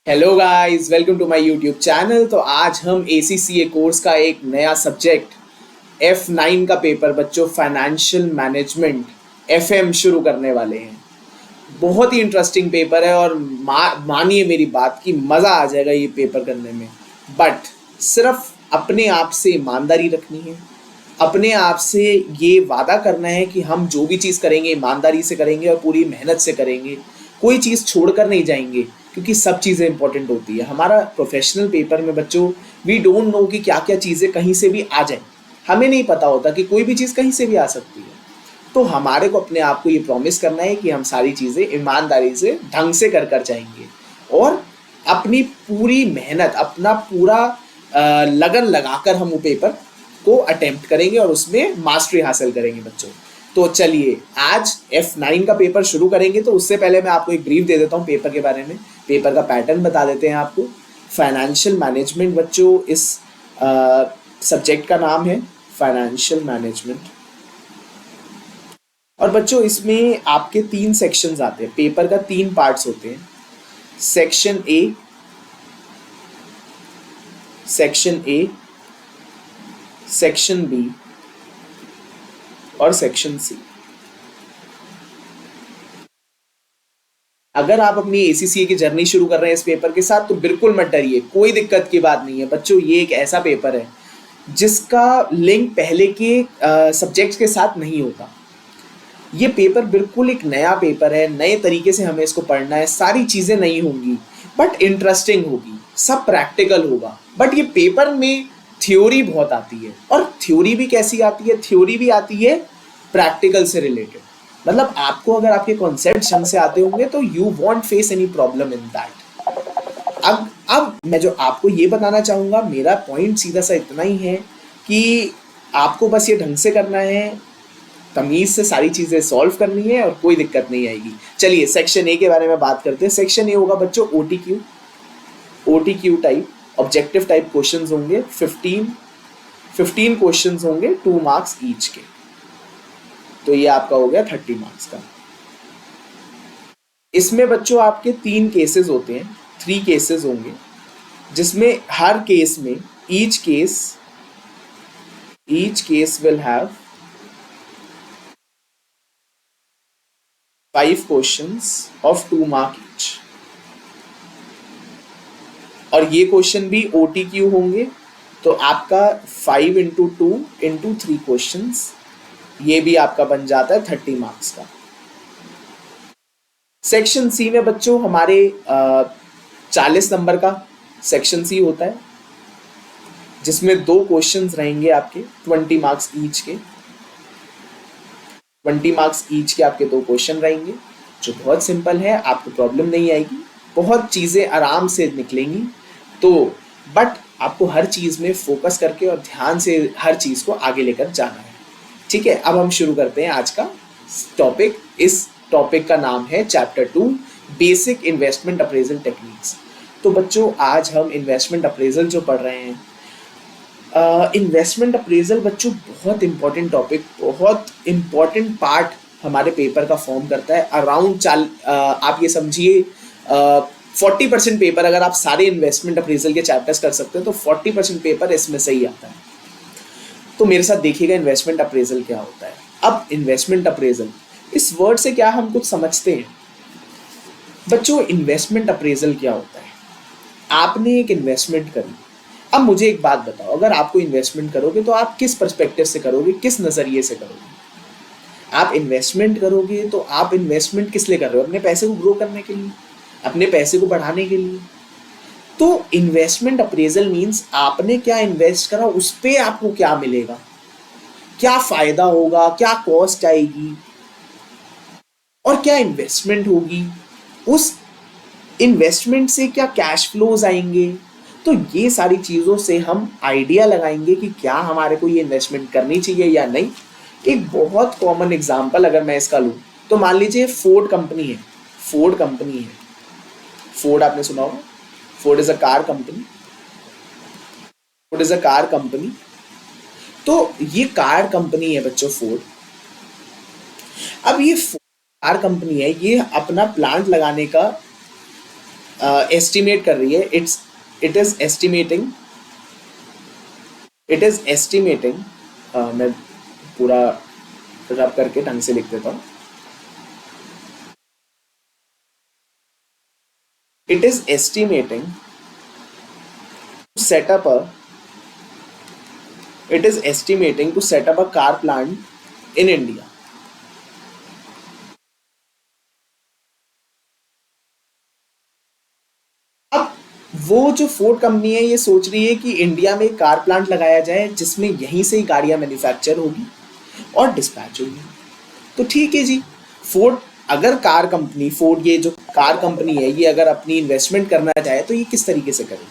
Hello guys, welcome to my YouTube channel. तो आज हम ACCA कोर्स का एक नया सब्जेक्ट F9 का पेपर बच्चों फाइनेंशियल मैनेजमेंट FM शुरू करने वाले हैं। बहुत ही इंटरेस्टिंग पेपर है और मानिए मेरी बात की मज़ा आ जाएगा ये पेपर करने में। बट सिर्फ अपने आप से ईमानदारी रखनी है, अपने आप से ये वादा करना है कि हम जो भी चीज़ करेंगे ईमानदारी से करेंगे और पूरी मेहनत से करेंगे, कोई चीज़ छोड़कर नहीं जाएंगे क्योंकि सब चीज़ें इंपॉर्टेंट होती है। हमारा प्रोफेशनल पेपर में बच्चों वी डोंट नो कि क्या क्या चीज़ें कहीं से भी आ जाए, हमें नहीं पता होता कि कोई भी चीज़ कहीं से भी आ सकती है। तो हमारे को अपने आप को ये प्रॉमिस करना है कि हम सारी चीज़ें ईमानदारी से ढंग से कर जाएंगे और अपनी पूरी मेहनत अपना पूरा लगन लगाकर हम वो पेपर को अटेम्प्ट करेंगे और उसमें मास्टरी हासिल करेंगे बच्चों। तो चलिए आज F9 का पेपर शुरू करेंगे। तो उससे पहले मैं आपको एक ब्रीफ दे देता हूँ पेपर के बारे में। पेपर का पैटर्न बता देते हैं आपको। फाइनेंशियल मैनेजमेंट बच्चों इस सब्जेक्ट का नाम है, फाइनेंशियल मैनेजमेंट। और बच्चों इसमें आपके 3 सेक्शंस आते हैं। पेपर का 3 पार्ट्स होते हैं। सेक्शन ए, सेक्शन बी और सेक्शन सी। अगर आप अपनी ACCA की जर्नी शुरू कर रहे हैं इस पेपर के साथ तो बिल्कुल मत डरिए, कोई दिक्कत की बात नहीं है बच्चों। ये एक ऐसा पेपर है जिसका लिंक पहले के सब्जेक्ट्स के साथ नहीं होता। ये पेपर बिल्कुल एक नया पेपर है, नए तरीके से हमें इसको पढ़ना है। सारी चीज़ें नई होंगी बट इंटरेस्टिंग होगी, सब प्रैक्टिकल होगा। बट ये पेपर में थ्योरी बहुत आती है। और थ्योरी भी कैसी आती है? थ्योरी भी आती है प्रैक्टिकल से रिलेटेड। मतलब आपको अगर आपके कॉन्सेप्ट ढंग से आते होंगे तो you want face any problem in that. अब मैं जो आपको ये बताना चाहूँगा, मेरा पॉइंट सीधा सा इतना ही है कि आपको बस ये ढंग से करना है, तमीज़ से सारी चीज़ें सॉल्व करनी है और कोई दिक्कत नहीं आएगी। चलिए सेक्शन ए के बारे में बात करते हैं। सेक्शन ए होगा बच्चों OTQ type, objective type questions होंगे। 15 क्वेश्चंस होंगे, 2 मार्क्स ईच के। तो ये आपका हो गया 30 मार्क्स का। इसमें बच्चों आपके 3 केसेस होते हैं, 3 केसेस होंगे, जिसमें हर केस में each case will have 5 questions of 2 mark each. और ये क्वेश्चन भी OTQ होंगे, तो आपका 5 इंटू 2 इंटू 3 क्वेश्चंस, ये भी आपका बन जाता है 30 मार्क्स का। सेक्शन सी में बच्चों हमारे 40 नंबर का सेक्शन सी होता है, जिसमें 2 क्वेश्चंस रहेंगे आपके 20 मार्क्स ईच के। 20 मार्क्स ईच के आपके 2 क्वेश्चन रहेंगे, जो बहुत सिंपल है, आपको प्रॉब्लम नहीं आएगी, बहुत चीज़ें आराम से निकलेंगी। तो बट आपको हर चीज़ में फोकस करके और ध्यान से हर चीज़ को आगे लेकर जाना है। ठीक है, अब हम शुरू करते हैं आज का टॉपिक। इस टॉपिक का नाम है chapter 2, basic investment appraisal techniques. तो बच्चों आज हम इन्वेस्टमेंट अप्रेजल जो पढ़ रहे हैं, इन्वेस्टमेंट अप्रेजल बच्चों बहुत इंपॉर्टेंट टॉपिक, बहुत इंपॉर्टेंट पार्ट हमारे पेपर का फॉर्म करता है। अराउंड आप ये समझिए 40% पेपर, अगर आप सारे इन्वेस्टमेंट अप्रेजल के चैप्टर्स कर सकते हैं तो 40% पेपर इसमें से ही आता है। तो मेरे साथ देखिएगा इन्वेस्टमेंट अप्रेजल क्या होता है। अब इन्वेस्टमेंट अप्रेजल, इस वर्ड से क्या हम कुछ समझते हैं बच्चों? इन्वेस्टमेंट अप्रेजल क्या होता है? आपने एक इन्वेस्टमेंट करी। अब मुझे एक बात बताओ, अगर आपको इन्वेस्टमेंट करोगे तो आप किस पर्सपेक्टिव से करोगे, किस नज़रिए से करोगे? आप इन्वेस्टमेंट करोगे तो आप इन्वेस्टमेंट किस लिए कर रहे हो? अपने पैसे को ग्रो करने के लिए, अपने पैसे को बढ़ाने के लिए। तो इन्वेस्टमेंट अप्रेजल मीन्स आपने क्या इन्वेस्ट करा, उस पर आपको क्या मिलेगा, क्या फायदा होगा, क्या कॉस्ट आएगी और क्या इन्वेस्टमेंट होगी, उस इन्वेस्टमेंट से क्या कैश फ्लोज आएंगे। तो ये सारी चीज़ों से हम आइडिया लगाएंगे कि क्या हमारे को ये इन्वेस्टमेंट करनी चाहिए या नहीं। एक बहुत कॉमन एग्जांपल अगर मैं इसका लूँ तो मान लीजिए फोर्ड कंपनी है। फोर्ड आपने सुना होगा, Ford is a car company. तो ये कार कंपनी है बच्चों, फोर्ड। अब ये कार कंपनी है, ये अपना प्लांट लगाने का एस्टिमेट कर रही है, इट इज एस्टिमेटिंग, मैं पूरा रब करके ढंग से लिख देता हूँ। It is estimating set up a it is estimating to set up a car plant in India. अब वो जो फोर्ड कंपनी है ये सोच रही है कि इंडिया में कार प्लांट लगाया जाए जिसमें यहीं से ही गाड़ियां मैन्युफैक्चर होगी और डिस्पैच होगी। तो ठीक है जी, फोर्ड ये जो कार कंपनी है ये अगर अपनी इन्वेस्टमेंट करना चाहे तो ये किस तरीके से करेगी?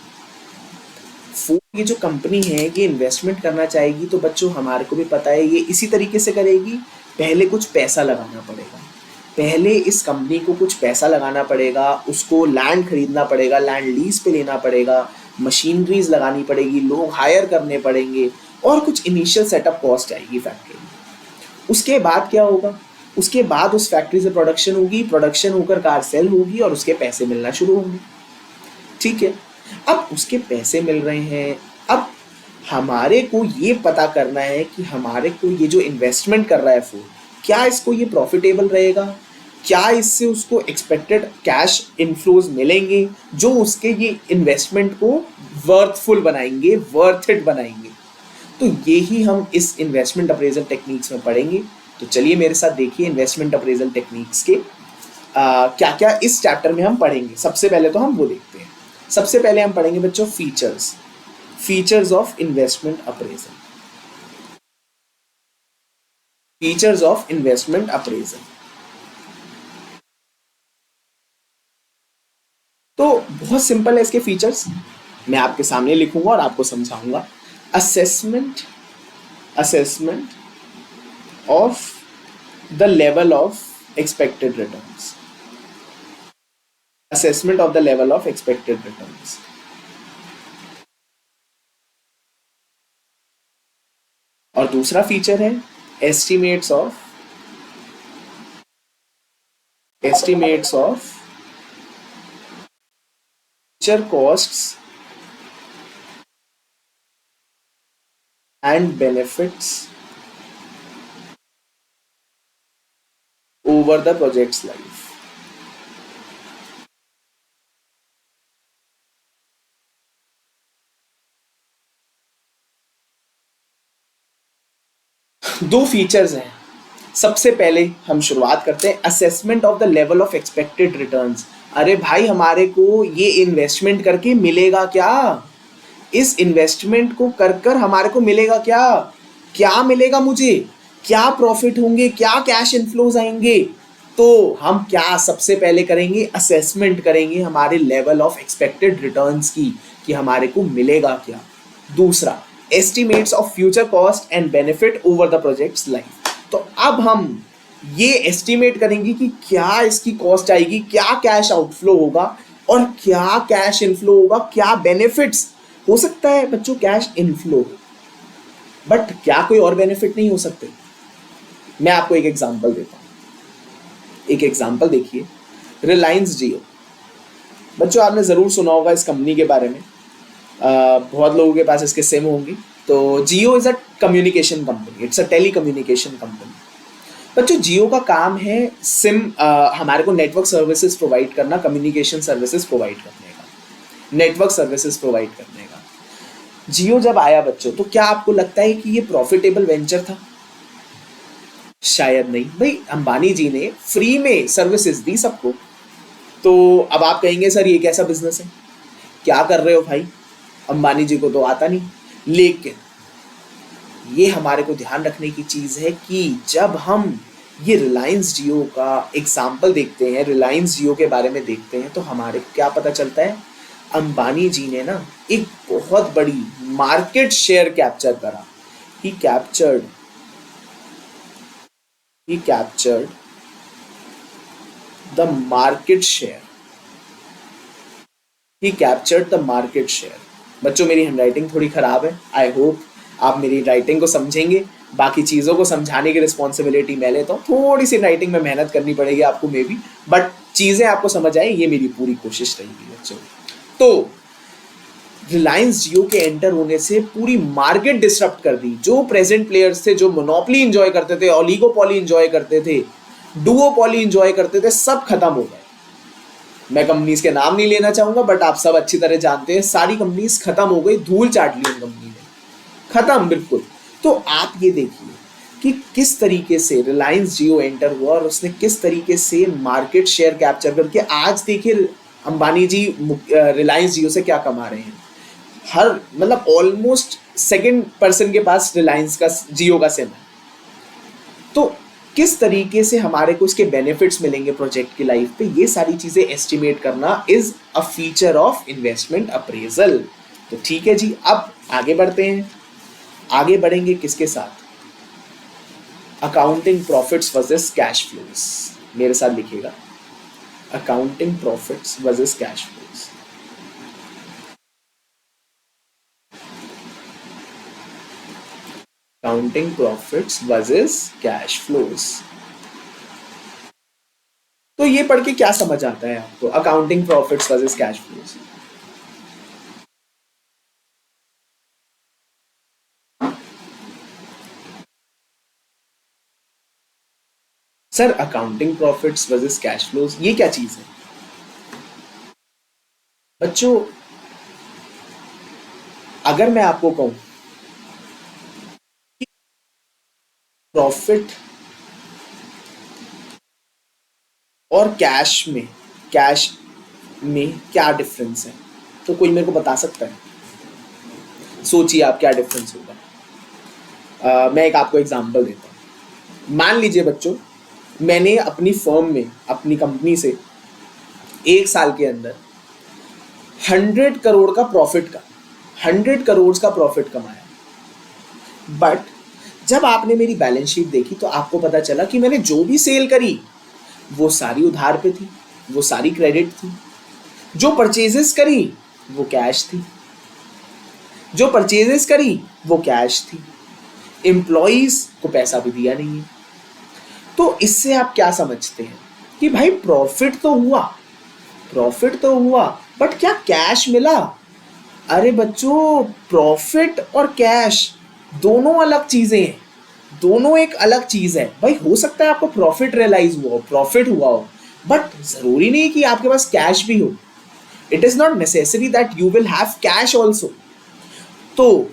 फोर्ड ये जो कंपनी है ये इन्वेस्टमेंट करना चाहेगी तो बच्चों हमारे को भी पता है ये इसी तरीके से करेगी। पहले कुछ पैसा लगाना पड़ेगा, पहले इस कंपनी को कुछ पैसा लगाना पड़ेगा, उसको लैंड खरीदना पड़ेगा, लैंड लीज पे लेना पड़ेगा, मशीनरीज लगानी पड़ेगी, लोग हायर करने पड़ेंगे और कुछ इनिशियल सेटअप कॉस्ट आएगी फैक्ट्री में। उसके बाद क्या होगा? उसके बाद उस फैक्ट्री से प्रोडक्शन होगी, प्रोडक्शन होकर कार सेल होगी और उसके पैसे मिलना शुरू होंगे। ठीक है, अब उसके पैसे मिल रहे हैं, अब हमारे को ये पता करना है कि हमारे को ये जो इन्वेस्टमेंट कर रहा है फोर्ड, क्या इसको ये प्रॉफिटेबल रहेगा, क्या इससे उसको एक्सपेक्टेड कैश इनफ्लोज मिलेंगे जो उसके ये इन्वेस्टमेंट को वर्थफुल बनाएंगे, वर्थ इट बनाएंगे। तो यही हम इस इन्वेस्टमेंट अप्रेजल टेक्निक्स में पढ़ेंगे। तो चलिए मेरे साथ देखिए इन्वेस्टमेंट अप्रेजल टेक्निक्स के क्या क्या इस चैप्टर में हम पढ़ेंगे। सबसे पहले तो हम वो देखते हैं। सबसे पहले हम पढ़ेंगे बच्चों features of investment appraisal. Features of investment appraisal. तो बहुत सिंपल है इसके फीचर्स, मैं आपके सामने लिखूंगा और आपको समझाऊंगा। Assessment of the level of expected returns. assessment of the level of expected returns. और दूसरा फीचर है estimates of future costs and benefits over the project's life. दो फीचर्स हैं। सबसे पहले हम शुरुआत करते हैं assessment of the level of expected returns. अरे भाई हमारे को ये इन्वेस्टमेंट करके मिलेगा क्या? इस इन्वेस्टमेंट को कर हमारे को मिलेगा क्या? क्या मिलेगा मुझे? क्या प्रॉफिट होंगे? क्या कैश इनफ्लोज आएंगे? तो हम क्या सबसे पहले करेंगे? असेसमेंट करेंगे हमारे लेवल ऑफ एक्सपेक्टेड रिटर्न्स की कि हमारे को मिलेगा क्या। दूसरा estimates of future cost and benefit over the project's life। तो अब हम ये एस्टिमेट करेंगे कि क्या इसकी कॉस्ट आएगी, क्या कैश आउटफ्लो होगा और क्या कैश इनफ्लो होगा, क्या बेनिफिट्स हो सकता है बच्चों कैश इनफ्लो, बट क्या कोई और बेनिफिट नहीं हो सकते। मैं आपको एक एग्जांपल देता हूं। एक एग्जांपल देखिए, रिलायंस जियो। बच्चों आपने जरूर सुना होगा इस कंपनी के बारे में, बहुत लोगों के पास इसके सिम होंगी। तो Jio is a communication company, it's a telecommunication company. बच्चों जियो का काम है सिम हमारे को नेटवर्क सर्विसेज प्रोवाइड करना, कम्युनिकेशन सर्विसेज प्रोवाइड करने का, नेटवर्क सर्विसेज प्रोवाइड करने का। जियो जब आया बच्चों तो क्या आपको लगता है कि ये प्रॉफिटेबल वेंचर था? शायद नहीं। भाई अंबानी जी ने फ्री में सर्विसेज दी सबको। तो अब आप कहेंगे सर ये कैसा बिजनेस है, क्या कर रहे हो भाई, अंबानी जी को तो आता नहीं। लेकिन ये हमारे को ध्यान रखने की चीज है कि जब हम ये रिलायंस जियो का एग्जाम्पल देखते हैं, रिलायंस जियो के बारे में देखते हैं, तो हमारे को क्या पता चलता है? अंबानी जी ने ना एक बहुत बड़ी मार्केट शेयर कैप्चर करा। He captured the market share. He captured the market share. बच्चों मेरी हैंडराइटिंग थोड़ी खराब है, आई होप आप मेरी राइटिंग को समझेंगे बाकी चीज़ों को समझाने की रिस्पॉन्सिबिलिटी मैं लेता हूँ। थोड़ी सी राइटिंग में मेहनत करनी पड़ेगी आपको मे बी, बट चीज़ें आपको समझ आए ये मेरी पूरी कोशिश रहेगी बच्चों। तो रिलायंस जियो के एंटर होने से पूरी मार्केट डिसरप्ट कर दी। जो प्रेजेंट प्लेयर्स थे, जो मोनोपोली एंजॉय करते थे, ओलिगोपोली एंजॉय करते थे, डुओपोली एंजॉय करते थे, सब खत्म हो गए। मैं कंपनीज के नाम नहीं लेना चाहूंगा, बट आप सब अच्छी तरह जानते हैं सारी कंपनीज खत्म हो गई, धूल चाट ली उन कंपनी ने, खत्म बिल्कुल। तो आप ये देखिए कि किस तरीके से रिलायंस जियो एंटर हुआ और उसने किस तरीके से मार्केट शेयर कैप्चर करके आज देखिए अंबानी जी रिलायंस जियो से क्या कमा रहे हैं। हर मतलब ऑलमोस्ट सेकंड पर्सन के पास रिलायंस का जियो का सिम है। तो किस तरीके से हमारे को इसके बेनिफिट्स मिलेंगे प्रोजेक्ट की लाइफ पे, ये सारी चीजें एस्टिमेट करना is a feature of investment appraisal. तो ठीक है जी, अब आगे बढ़ते हैं। आगे बढ़ेंगे किसके साथ? Accounting profits versus cash flows. मेरे साथ लिखिएगा, accounting profits versus cash flows. Accounting profits versus cash flows. तो ये पढ़ के क्या समझ आता है आपको, accounting profits versus cash flows? Sir accounting profits versus cash flows ये क्या चीज है बच्चों? अगर मैं आपको कहूं प्रॉफिट और कैश में क्या डिफरेंस है, तो कोई मेरे को बता सकता है? सोचिए आप क्या डिफरेंस होगा। मैं एक आपको एग्जांपल देता हूं। मान लीजिए बच्चों, मैंने अपनी फर्म में, अपनी कंपनी से 1 साल के अंदर 100 करोड़ का प्रॉफिट कमाया। बट जब आपने मेरी बैलेंस शीट देखी तो आपको पता चला कि मैंने जो भी सेल करी वो सारी उधार पे थी, वो सारी क्रेडिट थी। जो परचेजेस करी वो कैश थी, एम्प्लॉइज को पैसा भी दिया नहीं है। तो इससे आप क्या समझते हैं कि भाई प्रॉफिट तो हुआ बट क्या कैश मिला? अरे बच्चों, प्रॉफिट और कैश दोनों अलग चीजें हैं, दोनों एक अलग चीज है। भाई हो सकता है आपको प्रॉफिट रियलाइज हुआ हो, प्रॉफिट हुआ हो, बट जरूरी नहीं कि आपके पास कैश भी हो। It is not necessary that you will have cash also. तो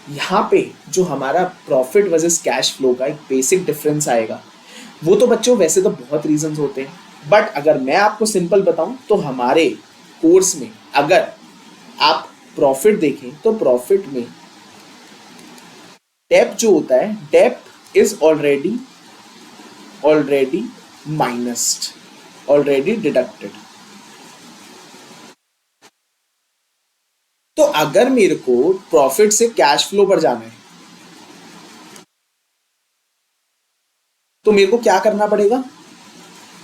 यहाँ पे जो हमारा प्रॉफिट वर्सेस कैश फ्लो का एक बेसिक डिफरेंस आएगा, वो तो बच्चों वैसे तो बहुत रीजंस होते हैं, बट अगर मैं आपको सिंपल बताऊं तो हमारे कोर्स में अगर आप प्रॉफिट देखें तो प्रॉफिट में डेप्ट जो होता है, डेप्ट इज ऑलरेडी माइनस्ड, ऑलरेडी डिडक्टेड। तो अगर मेरे को प्रॉफिट से कैश फ्लो पर जाना है तो मेरे को क्या करना पड़ेगा?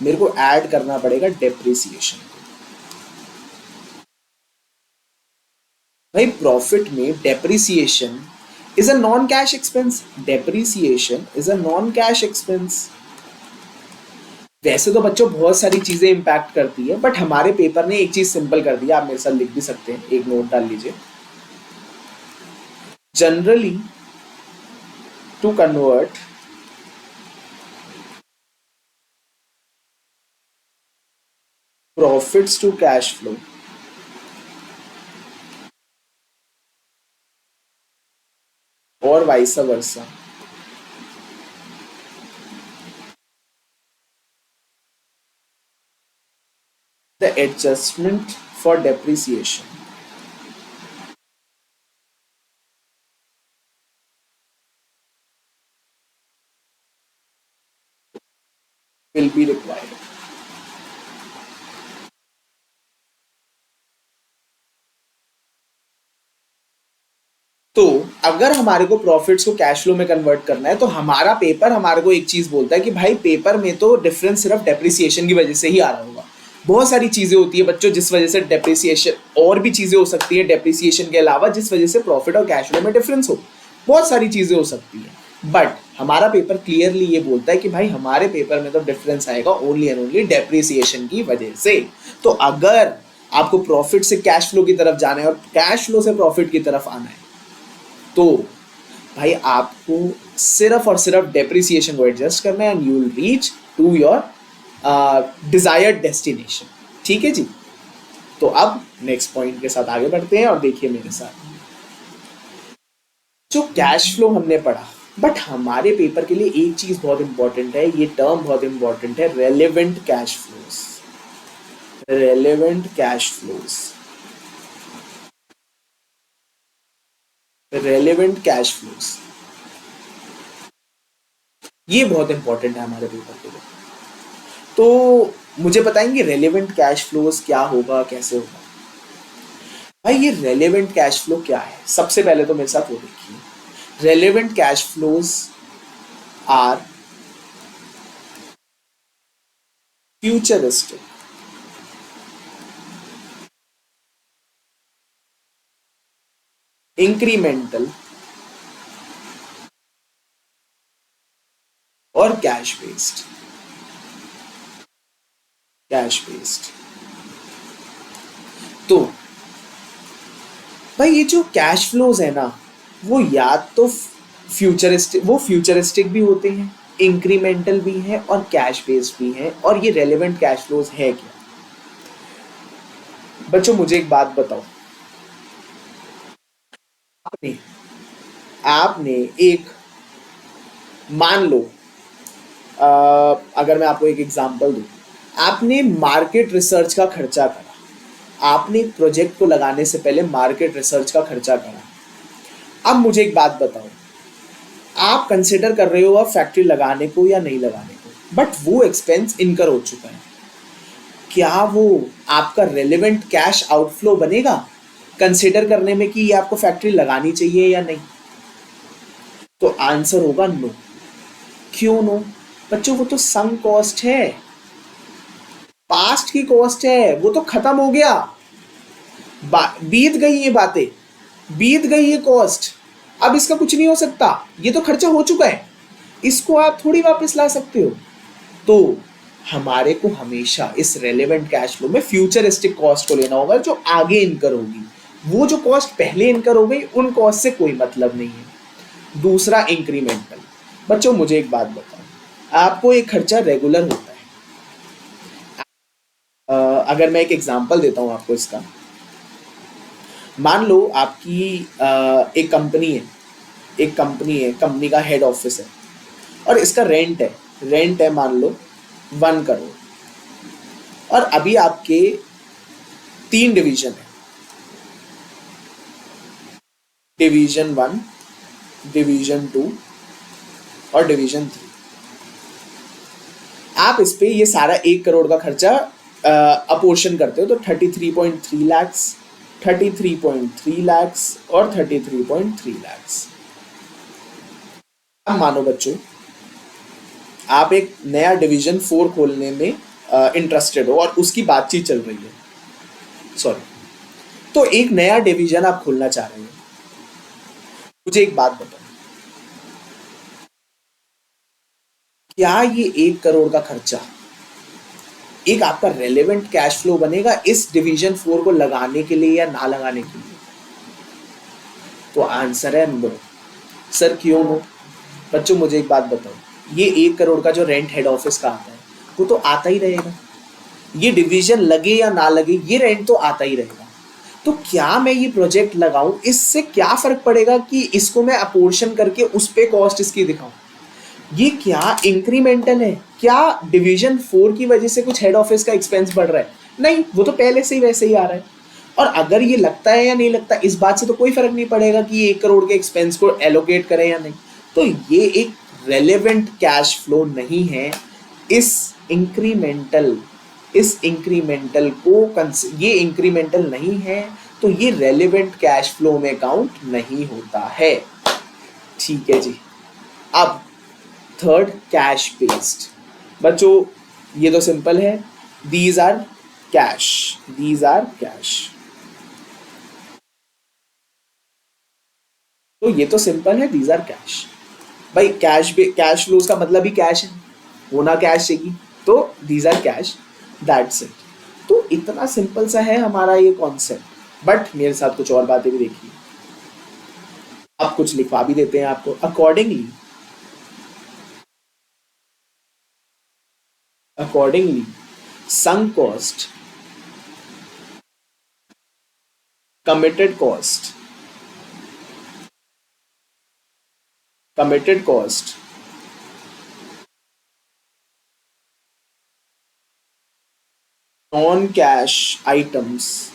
मेरे को ऐड करना पड़ेगा डेप्रिसिएशन। भाई प्रॉफिट में depreciation is a non cash expense. वैसे तो बच्चों बहुत सारी चीजें इंपैक्ट करती है, बट हमारे पेपर ने एक चीज सिंपल कर दिया, आप मेरे साथ लिख भी सकते हैं, एक नोट डाल लीजिए। Generally to convert profits to cash flow, or vice versa, the adjustment for depreciation will be required. तो अगर हमारे को प्रॉफिट्स को कैश फ्लो में कन्वर्ट करना है तो हमारा पेपर हमारे को एक चीज बोलता है कि भाई पेपर में तो डिफरेंस सिर्फ डेप्रिसिएशन की वजह से ही आ रहा होगा। बहुत सारी चीजें होती है बच्चों जिस वजह से डेप्रिसिएशन, और भी चीजें हो सकती है डेप्रिसिएशन के अलावा जिस वजह से प्रॉफिट और कैश फ्लो में डिफरेंस हो, बहुत सारी चीजें हो सकती है। बट हमारा पेपर क्लियरली ये बोलता है कि भाई हमारे पेपर में तो डिफरेंस आएगा ओनली एंड ओनली डेप्रिसिएशन की वजह से। तो अगर आपको प्रॉफिट से कैश फ्लो की तरफ जाना है और कैश फ्लो से प्रॉफिट की तरफ आना है, तो भाई आपको सिर्फ और सिर्फ डेप्रिसिएशन को एडजस्ट करना है and you will reach to your desired destination. ठीक है जी। तो अब नेक्स्ट पॉइंट के साथ आगे बढ़ते हैं और देखिए मेरे साथ जो कैश फ्लो हमने पढ़ा, बट हमारे पेपर के लिए एक चीज बहुत इंपॉर्टेंट है, ये टर्म बहुत इंपॉर्टेंट है, relevant cash flows. Relevant cash flows, relevant cash flows, ये बहुत इंपॉर्टेंट है हमारे पेपर के लिए। तो मुझे बताएंगे रेलेवेंट कैश फ्लोज क्या होगा, कैसे होगा? भाई ये रेलेवेंट कैश फ्लो क्या है, सबसे पहले तो मेरे साथ वो देखिए। Relevant cash flows are futuristic, incremental और कैश बेस्ड। Cash based. तो भाई ये जो कैश फ्लोज है ना, वो या तो फ्यूचरिस्टिक भी होते हैं, इंक्रीमेंटल भी है और कैश बेस्ड भी है। और ये रेलेवेंट कैश फ्लोज है क्या? बच्चों मुझे एक बात बताओ, आपने आपने एक, मान लो अगर मैं आपको एक एग्जांपल दूं, आपने मार्केट रिसर्च का खर्चा करा, आपने एक प्रोजेक्ट को लगाने से पहले मार्केट रिसर्च का खर्चा करा। अब मुझे एक बात बताओ, आप कंसिडर कर रहे हो अब फैक्ट्री लगाने को या नहीं लगाने को, बट वो एक्सपेंस इनकर हो चुका है, क्या वो आपका रेलेवेंट कैश आउटफ्लो बनेगा कंसिडर करने में कि ये आपको फैक्ट्री लगानी चाहिए या नहीं? तो आंसर होगा नो। क्यों नो? बच्चों वो तो संक कॉस्ट है, पास्ट की कॉस्ट है, वो तो खत्म हो गया, बीत गई ये बातें, बीत गई ये कॉस्ट, अब इसका कुछ नहीं हो सकता, ये तो खर्चा हो चुका है, इसको आप थोड़ी वापस ला सकते हो। तो हमारे को हमेशा इस रेलेवेंट कैश फ्लो में फ्यूचरिस्टिक कॉस्ट को लेना होगा जो आगे इनकर होगी, वो जो कॉस्ट पहले इनकर हो गई उन कॉस्ट से कोई मतलब नहीं है। दूसरा इंक्रीमेंटल। बच्चों मुझे एक बात बताओ, आपको एक खर्चा रेगुलर होता है, अगर मैं एक एग्जांपल देता हूं आपको इसका, मान लो आपकी एक कंपनी है, एक कंपनी है, कंपनी का हेड ऑफिस है और इसका रेंट है मान लो 1 करोड़, और अभी आपके 3 डिवीजन है, डिवीजन 1, डिवीजन 2 और डिवीजन 3। आप इस पे ये सारा 1 करोड़ का खर्चा अपोर्शन करते हो, तो 33.3 लैक्स, 33.3 लैक्स और 33.3 लैक्स। अब मानो बच्चों आप एक नया डिवीजन 4 खोलने में इंटरेस्टेड हो और उसकी बातचीत चल रही है, सॉरी, तो एक नया डिवीजन आप खोलना चाह रहे हो। मुझे एक बात बताओ, क्या ये 1 करोड़ का खर्चा एक आपका रेलेवेंट कैश फ्लो बनेगा इस डिवीजन 4 को लगाने के लिए या ना लगाने के लिए? तो आंसर है नो। सर क्यों नो? बच्चों मुझे एक बात बताओ, ये 1 करोड़ का जो रेंट हेड ऑफिस का आता है वो तो आता ही रहेगा, ये डिवीजन लगे या ना लगे ये रेंट तो आता ही रहेगा। तो क्या मैं ये प्रोजेक्ट लगाऊं, इससे क्या फर्क पड़ेगा कि इसको मैं अपोर्शन करके उस पे कॉस्ट इसकी दिखाऊं? ये क्या इंक्रीमेंटल है? क्या डिवीजन 4 की वजह से कुछ हेड ऑफिस का एक्सपेंस बढ़ रहा है? नहीं, वो तो पहले से ही वैसे ही आ रहा है। और अगर ये लगता है या नहीं लगता, इस बात से तो कोई फर्क नहीं पड़ेगा कि ये 1 करोड़ के एक्सपेंस को एलोकेट करें या नहीं। तो ये एक रेलेवेंट कैश फ्लो नहीं है। इस इंक्रीमेंटल ये इंक्रीमेंटल नहीं है, तो ये रेलेवेंट कैश फ्लो में काउंट नहीं होता है। ठीक है जी। अब थर्ड, कैश बेस्ड। बच्चों ये तो सिंपल है, these are cash, these are cash. तो ये तो सिंपल है, दीज आर कैश। भाई कैश फ्लोज का मतलब ही कैश है, होना कैश चाहिए, तो these are cash, that's it. तो इतना सिंपल सा है हमारा ये कॉन्सेप्ट, बट मेरे साथ कुछ और बातें भी देखिए। अब कुछ लिखवा भी देते हैं आपको। Accordingly sunk cost, committed cost, committed cost, non-cash items,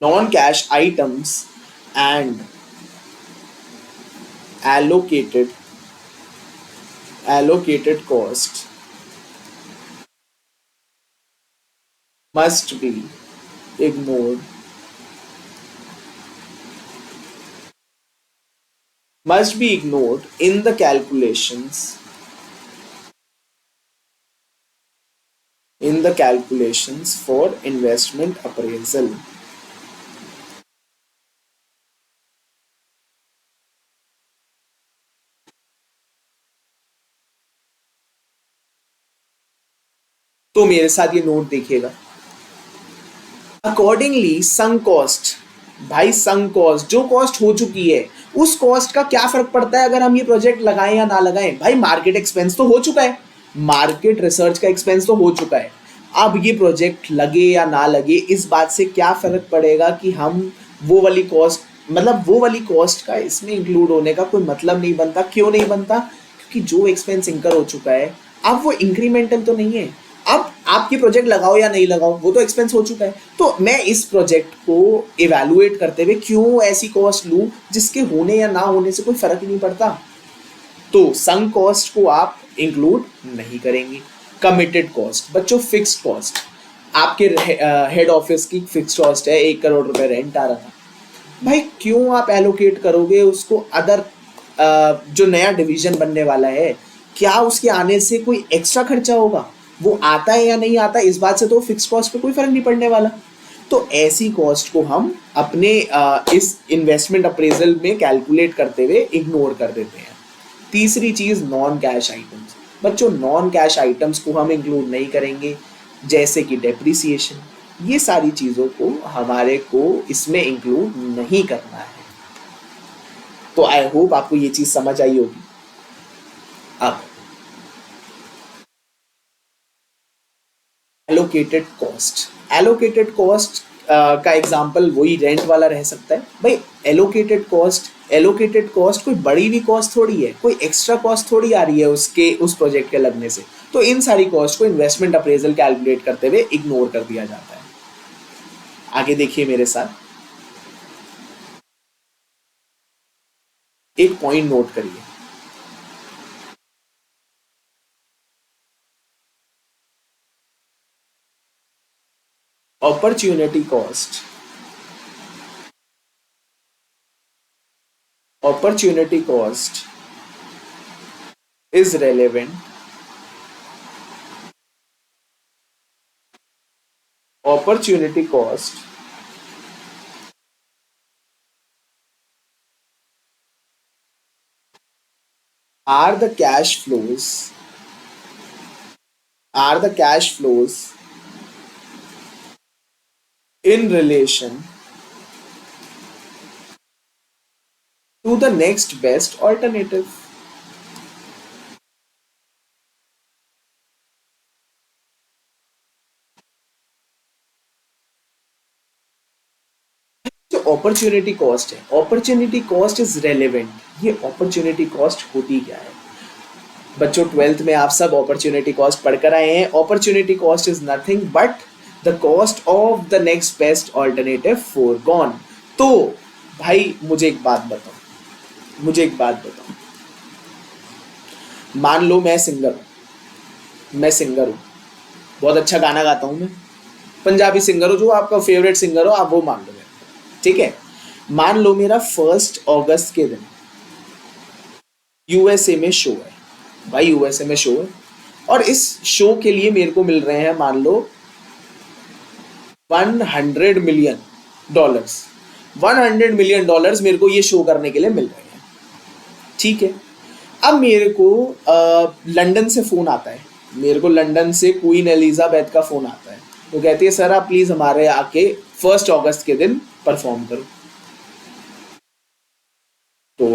non-cash items, and allocated allocated cost must be ignored, must be ignored in the calculations for investment appraisal. तो मेरे साथ ये नोट देखिएगा। अकॉर्डिंगली संक कॉस्ट, भाई sunk cost जो cost हो चुकी है, उस कॉस्ट का क्या फर्क पड़ता है अगर हम ये प्रोजेक्ट लगाएं या ना लगाएं? भाई मार्केट एक्सपेंस तो हो चुका है, मार्केट रिसर्च का एक्सपेंस तो हो चुका है। अब ये प्रोजेक्ट लगे या ना लगे, इस बात से क्या फर्क पड़ेगा कि हम वो वाली कॉस्ट, मतलब वो वाली कॉस्ट का इसमें इंक्लूड होने का कोई मतलब नहीं बनता। क्यों नहीं बनता? क्योंकि जो एक्सपेंस इंकर हो चुका है, अब वो इंक्रीमेंटल तो नहीं है। अब आप ये प्रोजेक्ट लगाओ या नहीं लगाओ, वो तो एक्सपेंस हो चुका है। तो मैं इस प्रोजेक्ट को इवैल्यूएट करते हुए क्यों ऐसी कॉस्ट लूं जिसके होने या ना होने से कोई फर्क ही नहीं पड़ता? तो संक कॉस्ट को आप इंक्लूड नहीं करेंगे। कमिटेड कॉस्ट, बच्चों फिक्स्ड कॉस्ट, आपके हेड ऑफिस की फिक्स्ड कॉस्ट है, 1 करोड़ रुपए रेंट आ रहा था, भाई क्यों आप एलोकेट करोगे उसको अदर, जो नया डिवीजन बनने वाला है, क्या उसके आने से कोई एक्स्ट्रा खर्चा होगा? वो आता है या नहीं आता, इस बात से तो फिक्स कॉस्ट पे कोई फर्क नहीं पड़ने वाला। तो ऐसी कॉस्ट को हम अपने इस इन्वेस्टमेंट अप्रेजल में कैलकुलेट करते हुए इग्नोर कर देते हैं। तीसरी चीज नॉन कैश आइटम्स। बच्चों नॉन कैश आइटम्स को हम इंक्लूड नहीं करेंगे, जैसे कि डेप्रिसिएशन, ये सारी चीजों को हमारे को इसमें इंक्लूड नहीं करना है। तो आई होप आपको ये चीज समझ आई होगी। अब एलोकेटेड कॉस्ट, एलोकेटेड कॉस्ट का एग्जांपल वही रेंट वाला रह सकता है। भाई एलोकेटेड कॉस्ट कोई बड़ी भी कॉस्ट थोड़ी है, कोई एक्स्ट्रा कॉस्ट थोड़ी आ रही है उसके उस प्रोजेक्ट के लगने से। तो इन सारी कॉस्ट को इन्वेस्टमेंट अप्रेजल कैलकुलेट करते हुए इग्नोर कर दिया जाता है। आगे देखिए मेरे साथ, एक पॉइंट नोट करिए। Opportunity cost, opportunity cost is relevant, opportunity cost are the cash flows, are the cash flows in relation to the next best alternative. जो अपॉर्चुनिटी कॉस्ट है, अपॉर्चुनिटी कॉस्ट इज रेलेवेंट। ये opportunity cost होती क्या है? बच्चों 12th में आप सब अपॉर्चुनिटी कॉस्ट पढ़कर आए हैं। Opportunity cost is nothing but the cost of the next best alternative forgone. तो भाई मुझे एक बात बताओ, मान लो मैं सिंगर हूँ, बहुत अच्छा गाना गाता हूँ मैं, पंजाबी सिंगर हो, जो आपका फेवरेट सिंगर हो आप वो मान लो मेरे को, ठीक है। मान लो मेरा 1 अगस्त के दिन यूएसए में शो है, भाई यूएसए में शो है, और इस शो के लिए मेरे को मिल रहे हैं मान लो $100 million। $100 मिलियन मेरे को ये शो करने के लिए मिल रहे हैं, ठीक है। अब मेरे को लंदन से फोन आता है, मेरे को लंदन से क्वीन एलिजाबेथ का फोन आता है। वो कहती है सर आप प्लीज हमारे आके 1 अगस्त के दिन परफॉर्म करो। तो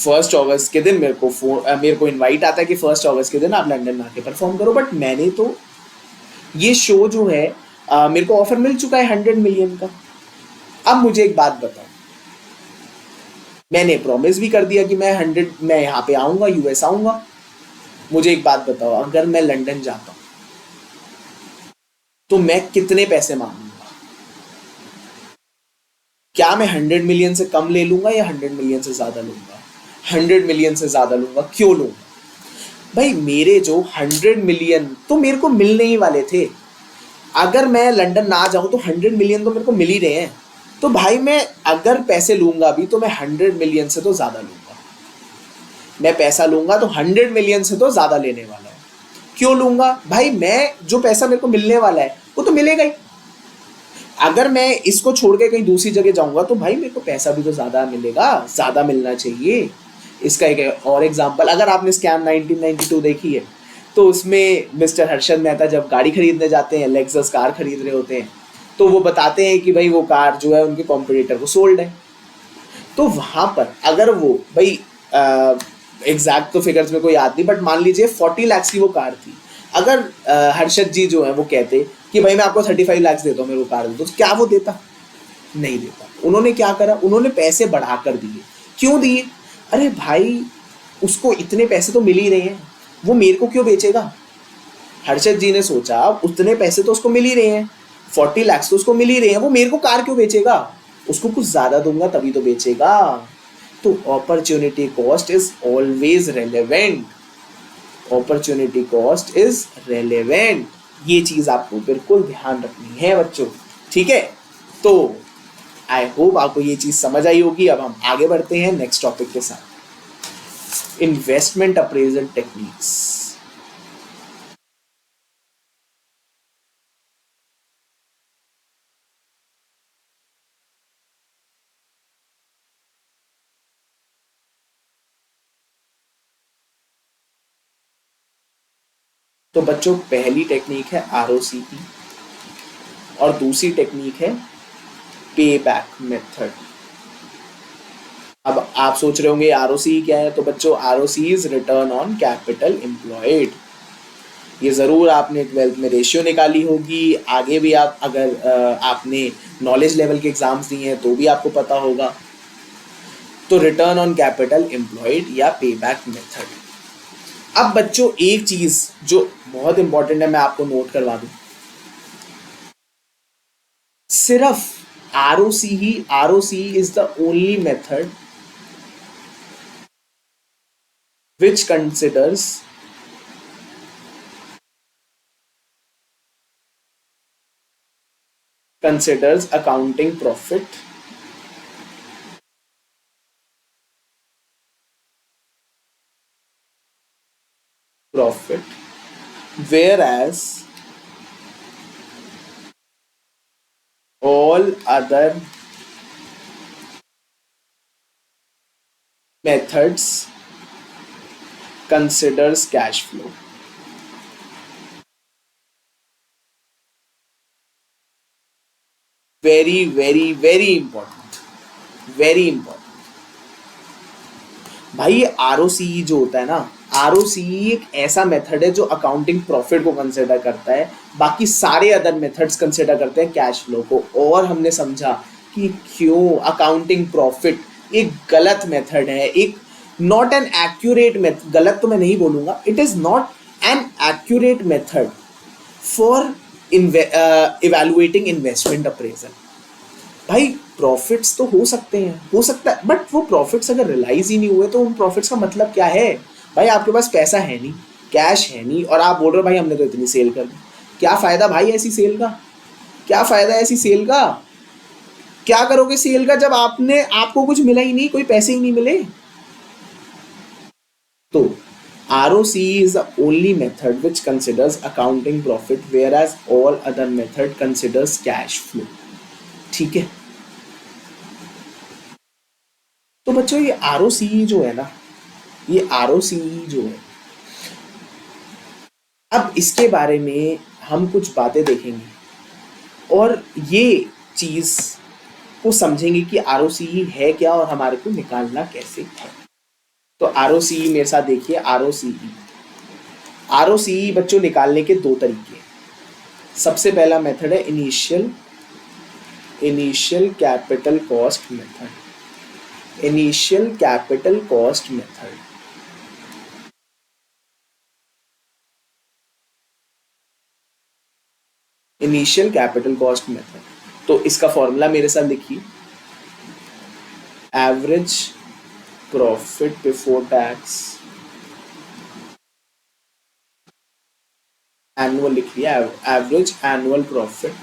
1 अगस्त के दिन मेरे को इनवाइट आता है कि 1 अगस्त के दिन आप लंदन में आके परफॉर्म करो। बट मैंने तो ये शो जो है मेरे को ऑफर मिल चुका है 100 मिलियन का। अब मुझे एक बात बताओ, मैंने प्रॉमिस भी कर दिया कि मैं यहाँ पे आऊंगा, यूएस आऊंगा। मुझे एक बात बताओ, अगर मैं लंदन जाता हूँ तो मैं कितने पैसे मांगूंगा? क्या मैं 100 मिलियन से कम ले लूंगा या 100 मिलियन से ज्यादा लूंगा? 100 मिलियन से ज्यादा लूंगा। क्यों लूंगा? भाई मेरे जो 100 मिलियन तो मेरे को मिलने ही वाले थे। अगर मैं लंदन ना जाऊं तो 100 मिलियन तो मेरे को मिल ही रहे हैं। तो भाई मैं अगर पैसे लूंगा भी तो मैं 100 मिलियन से तो ज्यादा लूंगा। मैं पैसा लूंगा तो 100 मिलियन से तो ज्यादा लेने वाला है। क्यों लूंगा? भाई मैं जो पैसा मेरे को मिलने वाला है वो तो मिलेगा ही। अगर मैं इसको छोड़ के कहीं दूसरी जगह जाऊंगा तो भाई मेरे को पैसा भी तो ज्यादा मिलेगा, ज्यादा मिलना चाहिए। इसका एक और एग्जांपल, अगर आपने स्कैम 1992 देखी है तो उसमें मिस्टर हर्षद मेहता जब गाड़ी खरीदने जाते हैं, लेक्सस कार खरीद रहे होते हैं, तो वो बताते हैं कि भाई वो कार जो है उनके कॉम्पिटिटर को सोल्ड है। तो वहां पर अगर वो भाई एग्जैक्ट तो फिगर्स में कोई याद नहीं, बट मान लीजिए 40 लाख की वो कार थी। अगर हर्षद जी जो है वो कहते कि भाई मैं आपको 35 लाख देता हूँ, मेरे को कार दे दो, तो क्या वो देता? नहीं देता। उन्होंने क्या करा? उन्होंने पैसे बढ़ा कर दिए। क्यों दिए? अरे भाई उसको इतने पैसे तो मिल ही रहे हैं, वो मेरे को क्यों बेचेगा? हर्षद जी ने सोचा उतने पैसे तो उसको मिल ही रहे हैं, 40 लाख तो उसको मिल ही रहे हैं, वो मेरे को कार क्यों बेचेगा? उसको कुछ ज्यादा दूंगा तभी तो बेचेगा। तो opportunity cost is always relevant. Opportunity cost is relevant. ये चीज आपको बिल्कुल ध्यान रखनी है बच्चों, ठीक है। तो आई होप आपको ये चीज समझ आई होगी। अब हम आगे बढ़ते हैं नेक्स्ट टॉपिक के साथ, इन्वेस्टमेंट अप्रेजल टेक्निक्स। तो बच्चों पहली टेक्निक है आरओसी की और दूसरी टेक्निक है पे बैक मेथड। अब आप सोच रहे होंगे आरओसी क्या है? तो बच्चों ROC is return on capital employed. ये जरूर आपने 12th में रेशियो निकाली होगी, आगे भी आप अगर आपने नॉलेज लेवल के एग्जाम्स दिए हैं तो भी आपको पता होगा। तो रिटर्न ऑन कैपिटल एम्प्लॉयड या पे बैक मेथड। अब बच्चों एक चीज जो बहुत इंपॉर्टेंट है मैं आपको नोट करवा दूं, सिर्फ ROC is the only method which considers accounting profit whereas all other methods considers cash flow। Very very very important, very important. भाई आरओसी जो होता है ना, आरओसी एक ऐसा मेथड है जो अकाउंटिंग प्रॉफिट को कंसिडर करता है, बाकी सारे अदर मेथड्स कंसिडर करते हैं कैश फ्लो को। और हमने समझा कि क्यों अकाउंटिंग प्रॉफिट एक गलत मेथड है, एक नॉट एन एक्यूरेट मेथड। गलत तो मैं नहीं बोलूंगा, it is not an accurate method for evaluating investment appraisal. भाई प्रॉफिट्स तो हो सकते हैं, हो सकता है, बट वो प्रॉफिट्स अगर रियलाइज ही नहीं हुए तो उन प्रॉफिट्स का मतलब क्या है? भाई आपके पास पैसा है नहीं, कैश है नहीं, और आप बोल रहे हो भाई हमने तो इतनी सेल कर दी। क्या फायदा भाई ऐसी सेल का? क्या फायदा है ऐसी सेल का? क्या करोगे सेल का जब आपको कुछ मिला ही नहीं, कोई पैसे ही नहीं मिले? तो ROC is the only method which considers accounting profit, whereas all other method considers cash flow। ठीक है, तो बच्चों ये आरओसीई जो है ना, ये आरओसीई जो है, अब इसके बारे में हम कुछ बातें देखेंगे और ये चीज को समझेंगे कि आरओसीई है क्या और हमारे को निकालना कैसे है। तो आरओसीई मेरे साथ देखिए। आरओसीई आरओसीई बच्चों निकालने के दो तरीके हैं। सबसे पहला मेथड है initial initial capital cost method. Initial capital cost method. Initial capital cost method, तो इसका फॉर्मूला मेरे साथ लिखिए। Average profit before tax, annual लिख लिया, average annual profit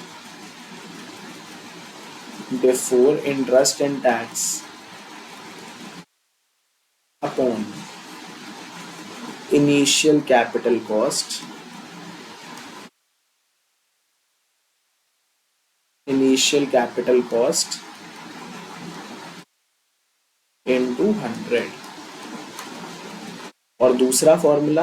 before interest and tax upon initial capital cost, initial capital cost into 100। और दूसरा formula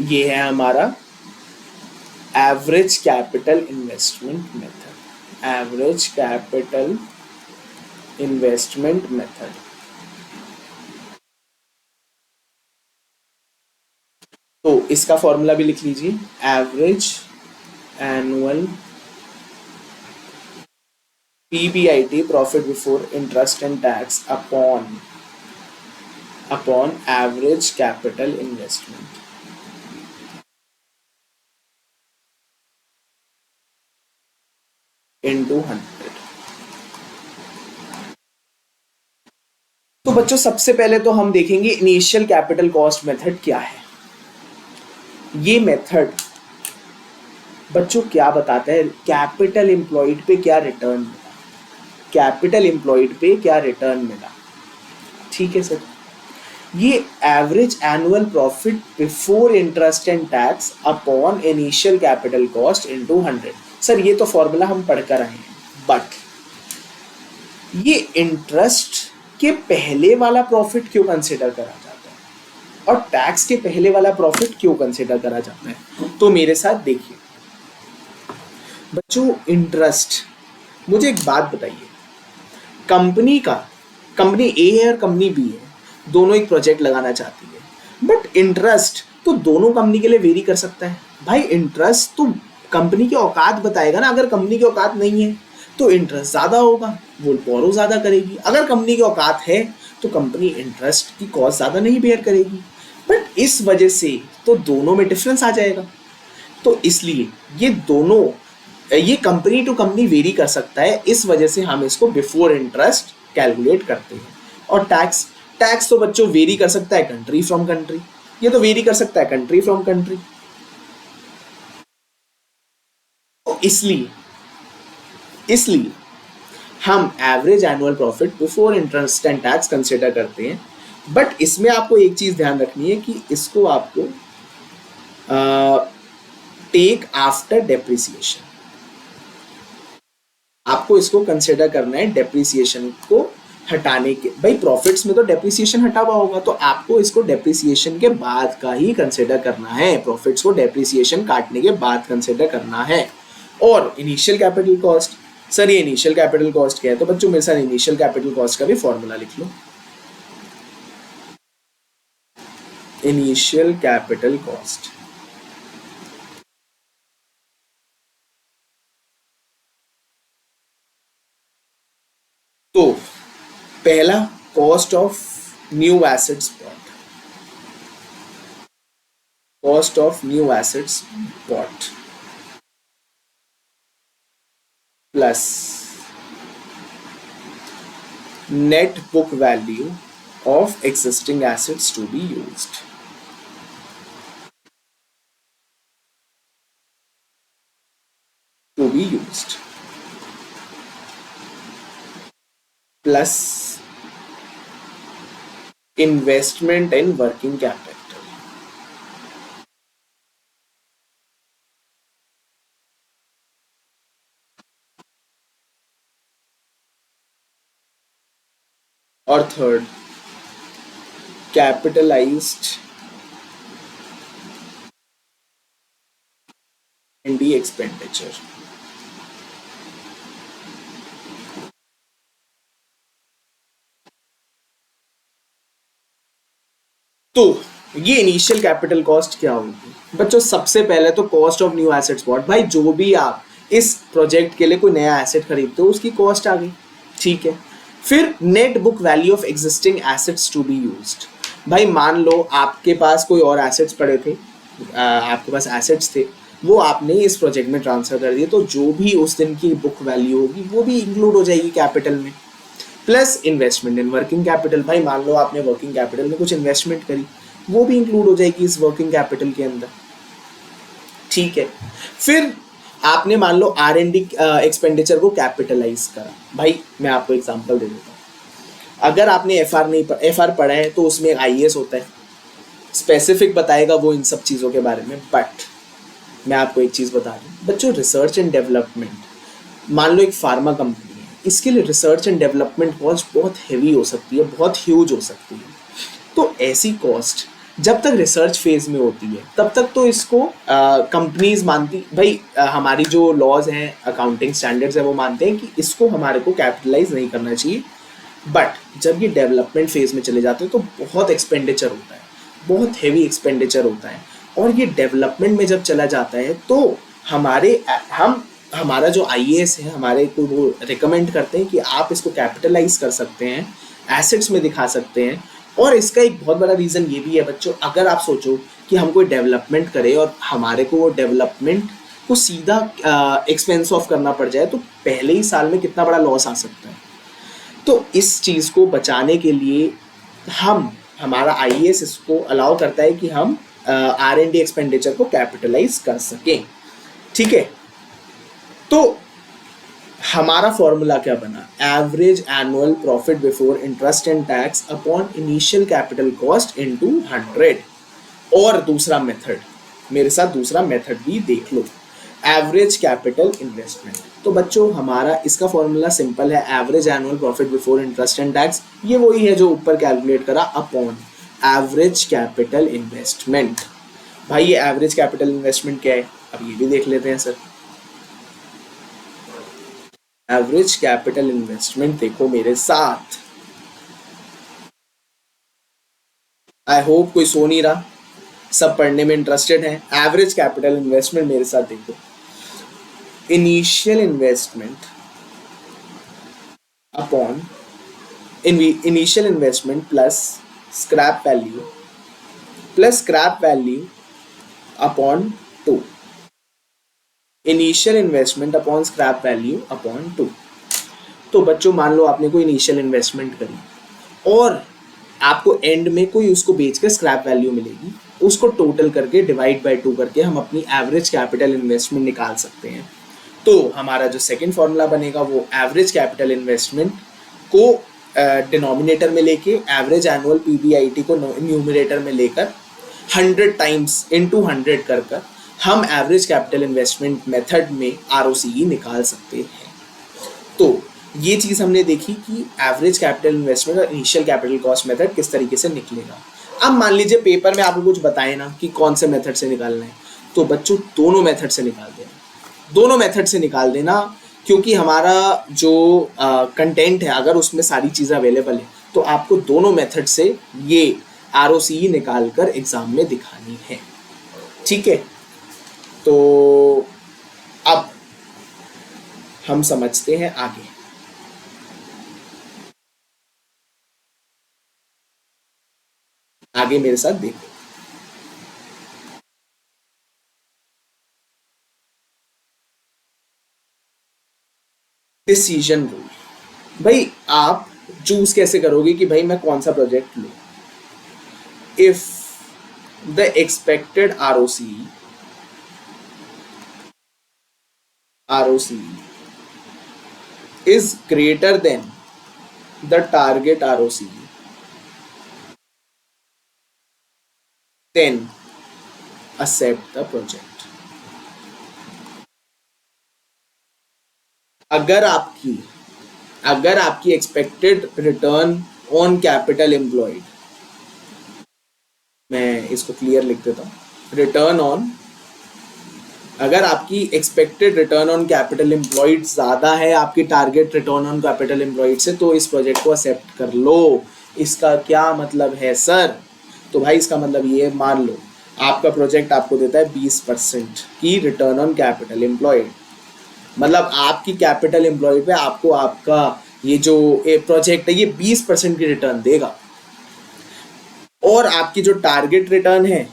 ये है हमारा average capital investment method. Average capital investment method. तो इसका फॉर्मूला भी लिख लीजिए। Average annual PBIT, profit before interest and tax upon average capital investment into 100। तो बच्चों सबसे पहले तो हम देखेंगे इनिशियल कैपिटल कॉस्ट मेथड क्या है। ये मेथड बच्चों क्या बताता है, कैपिटल एम्प्लॉयड पे क्या रिटर्न मिला, कैपिटल एम्प्लॉयड पे क्या रिटर्न मिला। ठीक है सर। ये average annual profit before interest and tax upon initial capital cost into 100। Sir ये तो फॉर्मूला हम पढ़कर आए हैं, बट ये इंटरेस्ट के पहले वाला प्रॉफिट क्यों कंसिडर करा जाता है और टैक्स के पहले वाला प्रॉफिट क्यों कंसिडर करा जाता है। तो मेरे साथ देखिए बच्चों, इंटरेस्ट, मुझे एक बात बताइए, कंपनी ए है और कंपनी बी है, दोनों एक प्रोजेक्ट लगाना चाहती है, बट इंटरेस्ट तो दोनों कंपनी के लिए वेरी कर सकता है। भाई इंटरेस्ट तो कंपनी की औकात बताएगा ना। अगर कंपनी की औकात नहीं है तो इंटरेस्ट ज्यादा होगा, वो बोरो ज्यादा करेगी। अगर कंपनी की औकात है तो कंपनी इंटरेस्ट की कॉस्ट ज्यादा नहीं बेयर करेगी। बट इस वजह से तो दोनों में डिफरेंस आ जाएगा। तो इसलिए ये कंपनी टू कंपनी वेरी कर सकता है, इस वजह से हम इसको बिफोर इंटरेस्ट कैलकुलेट करते हैं। और टैक्स टैक्स तो बच्चों वेरी कर सकता है कंट्री फ्रॉम कंट्री, ये तो वेरी कर सकता है कंट्री फ्रॉम कंट्री। तो इसलिए हम average annual profit before interest and tax consider करते हैं। बट इसमें आपको एक चीज ध्यान रखनी है कि इसको आपको टेक आफ्टर डेप्रिसिएशन, आपको इसको कंसिडर करना है डेप्रिसिएशन को हटाने के। भाई प्रॉफिट्स में तो डेप्रिसिएशन हटा हुआ होगा, तो आपको इसको डेप्रिसिएशन के बाद का ही कंसिडर करना है। प्रॉफिट्स को डेप्रिसिएशन काटने के बाद कंसिडर करना है। और इनिशियल कैपिटल कॉस्ट, सर ये इनिशियल कैपिटल कॉस्ट क्या है, तो बच्चों मेरे साथ इनिशियल कैपिटल कॉस्ट का भी फॉर्मूला लिख लो। इनिशियल कैपिटल कॉस्ट, तो पहला cost of new assets bought, cost of new assets bought plus net book value of existing assets to be used. Plus investment in working capital. और third capitalised R&D expenditure. तो ये initial capital cost क्या होगी बच्चों? सबसे पहले तो cost of new assets what, भाई जो भी आप इस प्रोजेक्ट के लिए कोई नया एसेट खरीदते हो उसकी कॉस्ट आ गई, ठीक है। फिर net book value of existing assets to be used. भाई मान लो आपके पास कोई और एसेट्स पड़े थे, आपके पास एसेट्स थे, वो आपने इस प्रोजेक्ट में ट्रांसफर कर दिए, तो जो भी उस दिन की बुक वैल्यू होगी वो भी इंक्लूड हो जाएगी कैपिटल में। Plus investment in working capital, भाई मान लो आपने वर्किंग कैपिटल में कुछ इन्वेस्टमेंट करी, वो भी इंक्लूड हो जाएगी इस वर्किंग कैपिटल के अंदर, ठीक है। फिर आपने मान लो R&D एक्सपेंडिचर को कैपिटलाइज करा। भाई मैं आपको एग्जांपल दे देता हूँ, अगर आपने FR पढ़ा है तो उसमें IAS होता है, स्पेसिफिक बताएगा वो इन सब चीज़ों के बारे में। बट मैं आपको एक चीज़ बता दूँ बच्चों, रिसर्च एंड डेवलपमेंट, मान लो एक फार्मा कंपनी है, इसके लिए रिसर्च एंड डेवलपमेंट कॉस्ट बहुत हैवी हो सकती है, बहुत ह्यूज हो सकती है। तो ऐसी कॉस्ट जब तक रिसर्च फेज में होती है तब तक तो इसको कंपनीज मानती, भाई हमारी जो लॉज हैं, अकाउंटिंग स्टैंडर्ड्स है, वो मानते हैं कि इसको हमारे को कैपिटलाइज नहीं करना चाहिए। बट जब ये डेवलपमेंट फेज में चले जाते हैं तो बहुत एक्सपेंडिचर होता है, बहुत हेवी एक्सपेंडिचर होता है, और ये डेवलपमेंट में जब चला जाता है तो हमारा जो IAS है हमारे को वो रिकमेंड करते हैं कि आप इसको कैपिटलाइज कर सकते हैं, एसेट्स में दिखा सकते हैं। और इसका एक बहुत बड़ा रीज़न ये भी है बच्चों, अगर आप सोचो कि हम कोई डेवलपमेंट करें और हमारे को वो डेवलपमेंट को सीधा एक्सपेंस ऑफ करना पड़ जाए तो पहले ही साल में कितना बड़ा लॉस आ सकता है। तो इस चीज़ को बचाने के लिए हमारा IAS इसको अलाउ करता है कि हम R&D एक्सपेंडिचर को कैपिटलाइज कर सकें, ठीक है। तो हमारा फॉर्मूला क्या बना? Average annual profit before interest and tax upon initial capital cost into 100। और दूसरा मेथड, मेरे साथ दूसरा मेथड भी देख लो, एवरेज कैपिटल इन्वेस्टमेंट। तो बच्चों हमारा इसका फॉर्मूला सिंपल है, average annual profit before interest and tax, ये वही है जो ऊपर कैलकुलेट करा, अपॉन एवरेज कैपिटल इन्वेस्टमेंट। भाई ये एवरेज कैपिटल इन्वेस्टमेंट क्या है, अब ये भी देख लेते हैं सर। एवरेज कैपिटल इन्वेस्टमेंट देखो मेरे साथ, आई होप कोई सो नहीं रहा, सब पढ़ने में इंटरेस्टेड है। एवरेज कैपिटल इन्वेस्टमेंट मेरे साथ देखो, initial investment upon initial investment plus scrap value upon 2, initial investment upon scrap value upon 2। तो बच्चों मान लो आपने कोई इनिशियल इन्वेस्टमेंट करी और आपको एंड में कोई उसको बेच के स्क्रैप वैल्यू मिलेगी, उसको टोटल करके डिवाइड बाय 2 करके हम अपनी एवरेज कैपिटल इन्वेस्टमेंट निकाल सकते हैं। तो हमारा जो सेकंड फॉर्मूला बनेगा वो एवरेज कैपिटल इन्वेस्टमेंट को डिनोमिनेटर में लेके एवरेज एनुअल PBIT को न्यूमरेटर में लेकर 100 टाइम्स इंटू 100 कर हम एवरेज कैपिटल इन्वेस्टमेंट मेथड में ROCE निकाल सकते हैं। तो ये चीज़ हमने देखी कि एवरेज कैपिटल इन्वेस्टमेंट और इनिशियल कैपिटल कॉस्ट मेथड किस तरीके से निकलेगा। अब मान लीजिए पेपर में आपको कुछ बताए ना कि कौन से मेथड से निकालना है, तो बच्चों दोनों मेथड से निकाल देना, दोनों मेथड से निकाल देना, क्योंकि हमारा जो कंटेंट है अगर उसमें सारी चीज़ें अवेलेबल है तो आपको दोनों मेथड से ये ROCE निकाल कर एग्जाम में दिखानी है, ठीक है। तो अब हम समझते हैं आगे। आगे मेरे साथ देखो, डिसीजन रूल। भाई आप चूज कैसे करोगे कि भाई मैं कौन सा प्रोजेक्ट लूं? If the expected ROCE is greater than the target ROCE, then accept the project। अगर आपकी expected return on capital employed, मैं इसको क्लियर लिख देता हूँ, रिटर्न ऑन, अगर आपकी expected return on capital employed ज़्यादा है आपकी target return on capital employed से, तो इस प्रोजेक्ट को एक्सेप्ट कर लो। इसका क्या मतलब है सर? तो भाई इसका मतलब ये, मान लो आपका प्रोजेक्ट आपको देता है 20% की रिटर्न ऑन कैपिटल एम्प्लॉयड, मतलब आपकी कैपिटल एम्प्लॉयड पे आपको आपका ये जो प्रोजेक्ट है ये 20% की रिटर्न देगा, और आपकी जो टारगेट रिटर्न है,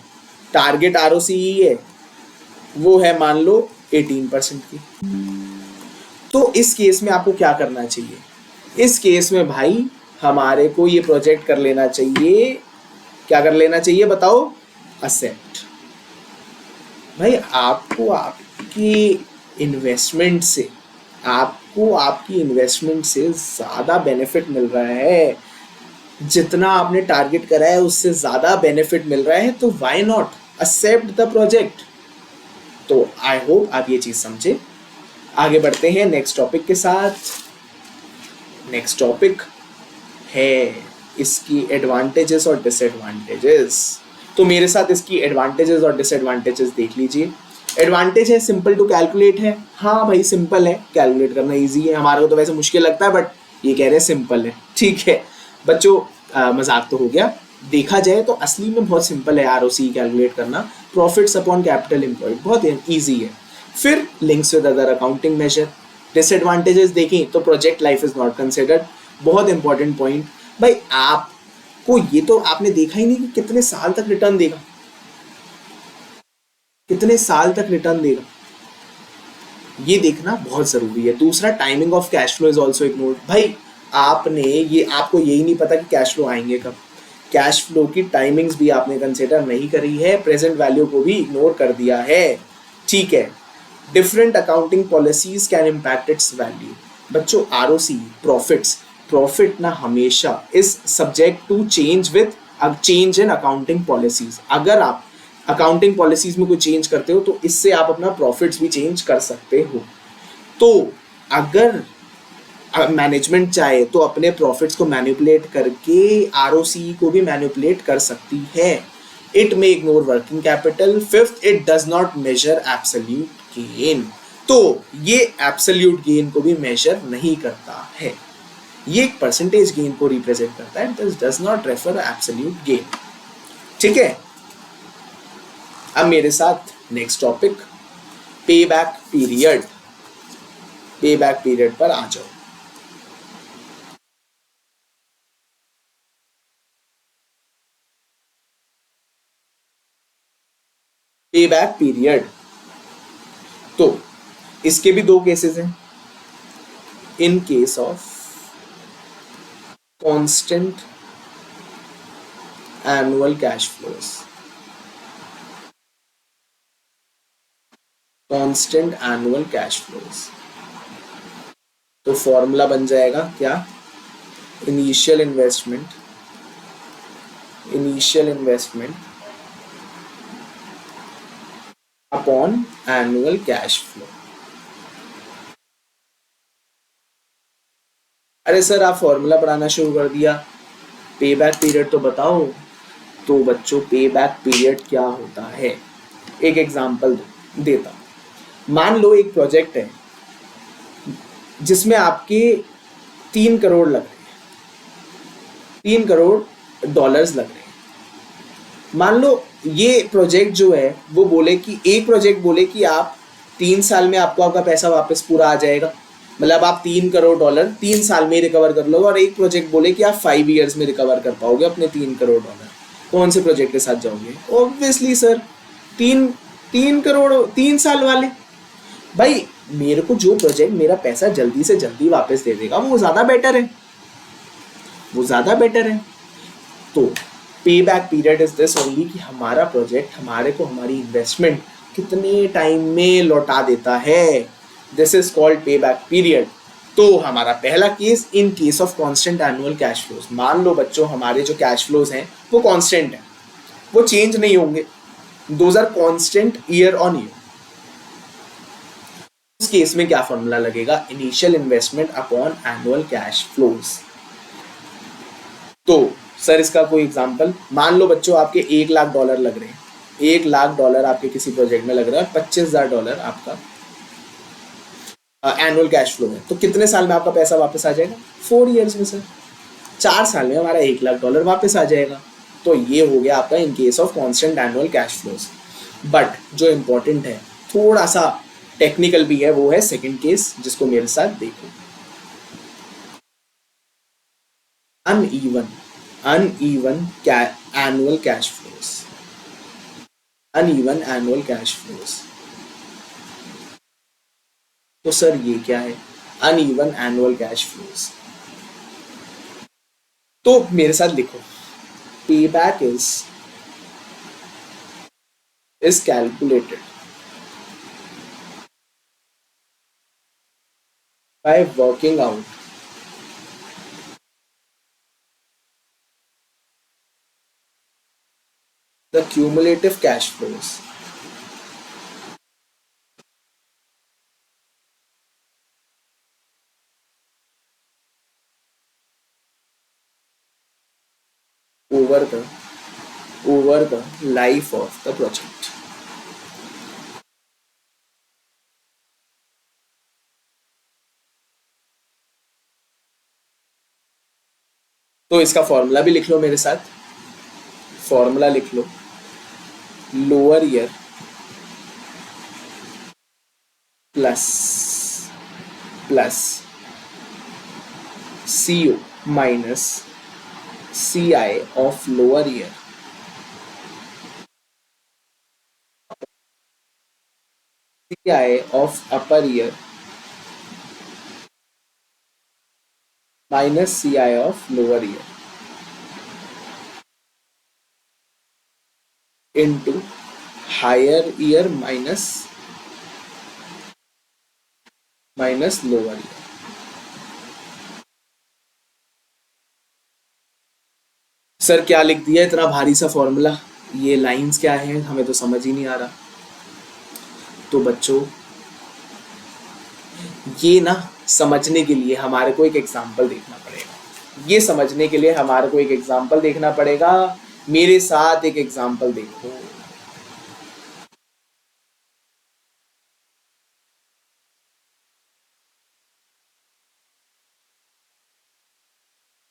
टारगेट आरओसीई है, वो है मान लो 18% की। तो इस केस में आपको क्या करना चाहिए? इस केस में भाई हमारे को ये प्रोजेक्ट कर लेना चाहिए, क्या कर लेना चाहिए बताओ? एक्सेप्ट। भाई आपको आपकी इन्वेस्टमेंट से, आपको आपकी इन्वेस्टमेंट से ज़्यादा बेनिफिट मिल रहा है, जितना आपने टारगेट करा है उससे ज़्यादा बेनिफिट मिल रहा है, तो why not accept the project. तो आई होप आप ये चीज़ समझे। आगे बढ़ते हैं नेक्स्ट टॉपिक के साथ। नेक्स्ट टॉपिक है इसकी एडवांटेजेस और डिसएडवांटेजेस। तो मेरे साथ इसकी एडवांटेजेस और डिसएडवांटेजेस देख लीजिए। एडवांटेज है सिंपल टू कैलकुलेट है, हाँ भाई सिंपल है, कैलकुलेट करना इजी है, हमारे को तो वैसे मुश्किल लगता है बट ये कह रहे हैं सिंपल है, ठीक है बच्चों, मजाक तो हो गया। देखा जाए तो असली में बहुत सिंपल है आरओसी कैलकुलेट करना, प्रॉफिट्स अपॉन कैपिटल एम्प्लॉयड बहुत ईजी है। फिर links with other accounting measure. Disadvantages देखें तो project life is not considered, बहुत इंपॉर्टेंट पॉइंट। भाई आपको ये तो आपने देखा ही नहीं कि कितने साल तक रिटर्न देगा, कितने साल तक रिटर्न देगा, ये देखना बहुत जरूरी है। दूसरा, timing of cash flow is also ignored. भाई आपने ये, आपको यही नहीं पता कि कैश फ्लो आएंगे कब, कैश फ्लो की टाइमिंग्स भी आपने कंसिडर नहीं करी है, प्रेजेंट वैल्यू को भी इग्नोर कर दिया है, ठीक है। Different accounting policies can impact its value. बच्चों आरओसी प्रॉफिट्स, प्रॉफिट ना हमेशा is subject to change with change in accounting policies. अगर आप अकाउंटिंग पॉलिसीज में कोई चेंज करते हो तो इससे आप अपना प्रॉफिट्स भी चेंज कर सकते हो। तो अगर मैनेजमेंट चाहे तो अपने प्रॉफिट्स को मैनिपुलेट करके आरओसी को भी मैनिपुलेट कर सकती है। It may ignore working capital. Fifth, it does not measure absolute gain. तो ये एब्सोल्यूट गेन को भी मेजर नहीं करता है, ये एक परसेंटेज गेन को रिप्रेजेंट करता है, this does not refer absolute gain, ठीक है। अब मेरे साथ नेक्स्ट टॉपिक पे बैक पीरियड, पे बैक पीरियड पर आ जाओ। पे बैक पीरियड, तो इसके भी दो केसेस हैं। In case of constant annual cash flows, constant annual cash flows, तो फॉर्मूला बन जाएगा क्या? Initial investment, initial investment upon annual cash flow. अरे सर आप फॉर्मूला पढ़ाना शुरू कर दिया, पे बैक पीरियड तो बताओ। तो बच्चों पे बैक पीरियड क्या होता है, एक एग्जांपल देता हूं। मान लो एक प्रोजेक्ट है जिसमें आपके 3 करोड़ लग रहे हैं, 3 करोड़ डॉलर्स लग रहे हैं। मान लो ये प्रोजेक्ट जो है वो बोले कि, एक प्रोजेक्ट बोले कि आप 3 साल में आपको आपका पैसा वापस पूरा आ जाएगा, मतलब आप 3 करोड़ डॉलर 3 साल में रिकवर कर लोगे, और एक प्रोजेक्ट बोले कि आप 5 ईयर्स में रिकवर कर पाओगे अपने 3 करोड़ डॉलर। कौन से प्रोजेक्ट के साथ जाओगे? ऑब्वियसली सर तीन 3 करोड़ 3 साल वाले। भाई मेरे को जो प्रोजेक्ट मेरा पैसा जल्दी से जल्दी वापस दे देगा वो ज़्यादा बेटर है, वो ज़्यादा बेटर है। तो पे back period is this only कि हमारा प्रोजेक्ट हमारे को हमारी इन्वेस्टमेंट कितने टाइम में लौटा देता है, दिस इज कॉल्ड पे बैक पीरियड। तो हमारा पहला case, in case of constant annual cash flows. मान लो बच्चों हमारे जो कैश फ्लोज हैं वो कांस्टेंट है, वो चेंज नहीं होंगे, those are constant year on year. उस केस में क्या फॉर्मूला लगेगा? Initial investment upon annual cash flows. तो सर इसका कोई एग्जांपल, मान लो बच्चों आपके $1,00,000 लग रहे हैं, $1,00,000 आपके किसी प्रोजेक्ट में लग रहा है, $25,000 आपका एनुअल कैश फ्लो है, तो कितने साल में आपका पैसा वापस आ जाएगा? 4 ईयर्स में सर, 4 साल में हमारा $1,00,000 वापस आ जाएगा। तो ये हो गया आपका in case of constant annual cash flows. But जो इंपॉर्टेंट है, थोड़ा सा टेक्निकल भी है, वो है सेकंड केस, जिसको मेरे साथ देखो। uneven annual cash flows, uneven annual cash flows। तो सर ये क्या है uneven annual cash flows? तो मेरे साथ लिखो, payback is calculated by working out the cumulative cash flows over the life of the project। तो इसका फॉर्मूला भी लिख लो मेरे साथ, फॉर्मूला लिख लो, lower year plus CO minus CI of lower year CI of upper year minus CI of lower year into higher year minus lower year। Sir क्या लिख दिया इतना भारी सा फॉर्मूला, ये लाइंस क्या हैं हमें तो समझ ही नहीं आ रहा। तो बच्चों ये ना समझने के लिए हमारे को एक एग्जांपल देखना पड़ेगा, ये समझने के लिए हमारे को एक एग्जांपल देखना पड़ेगा। मेरे साथ एक एग्जांपल देखो,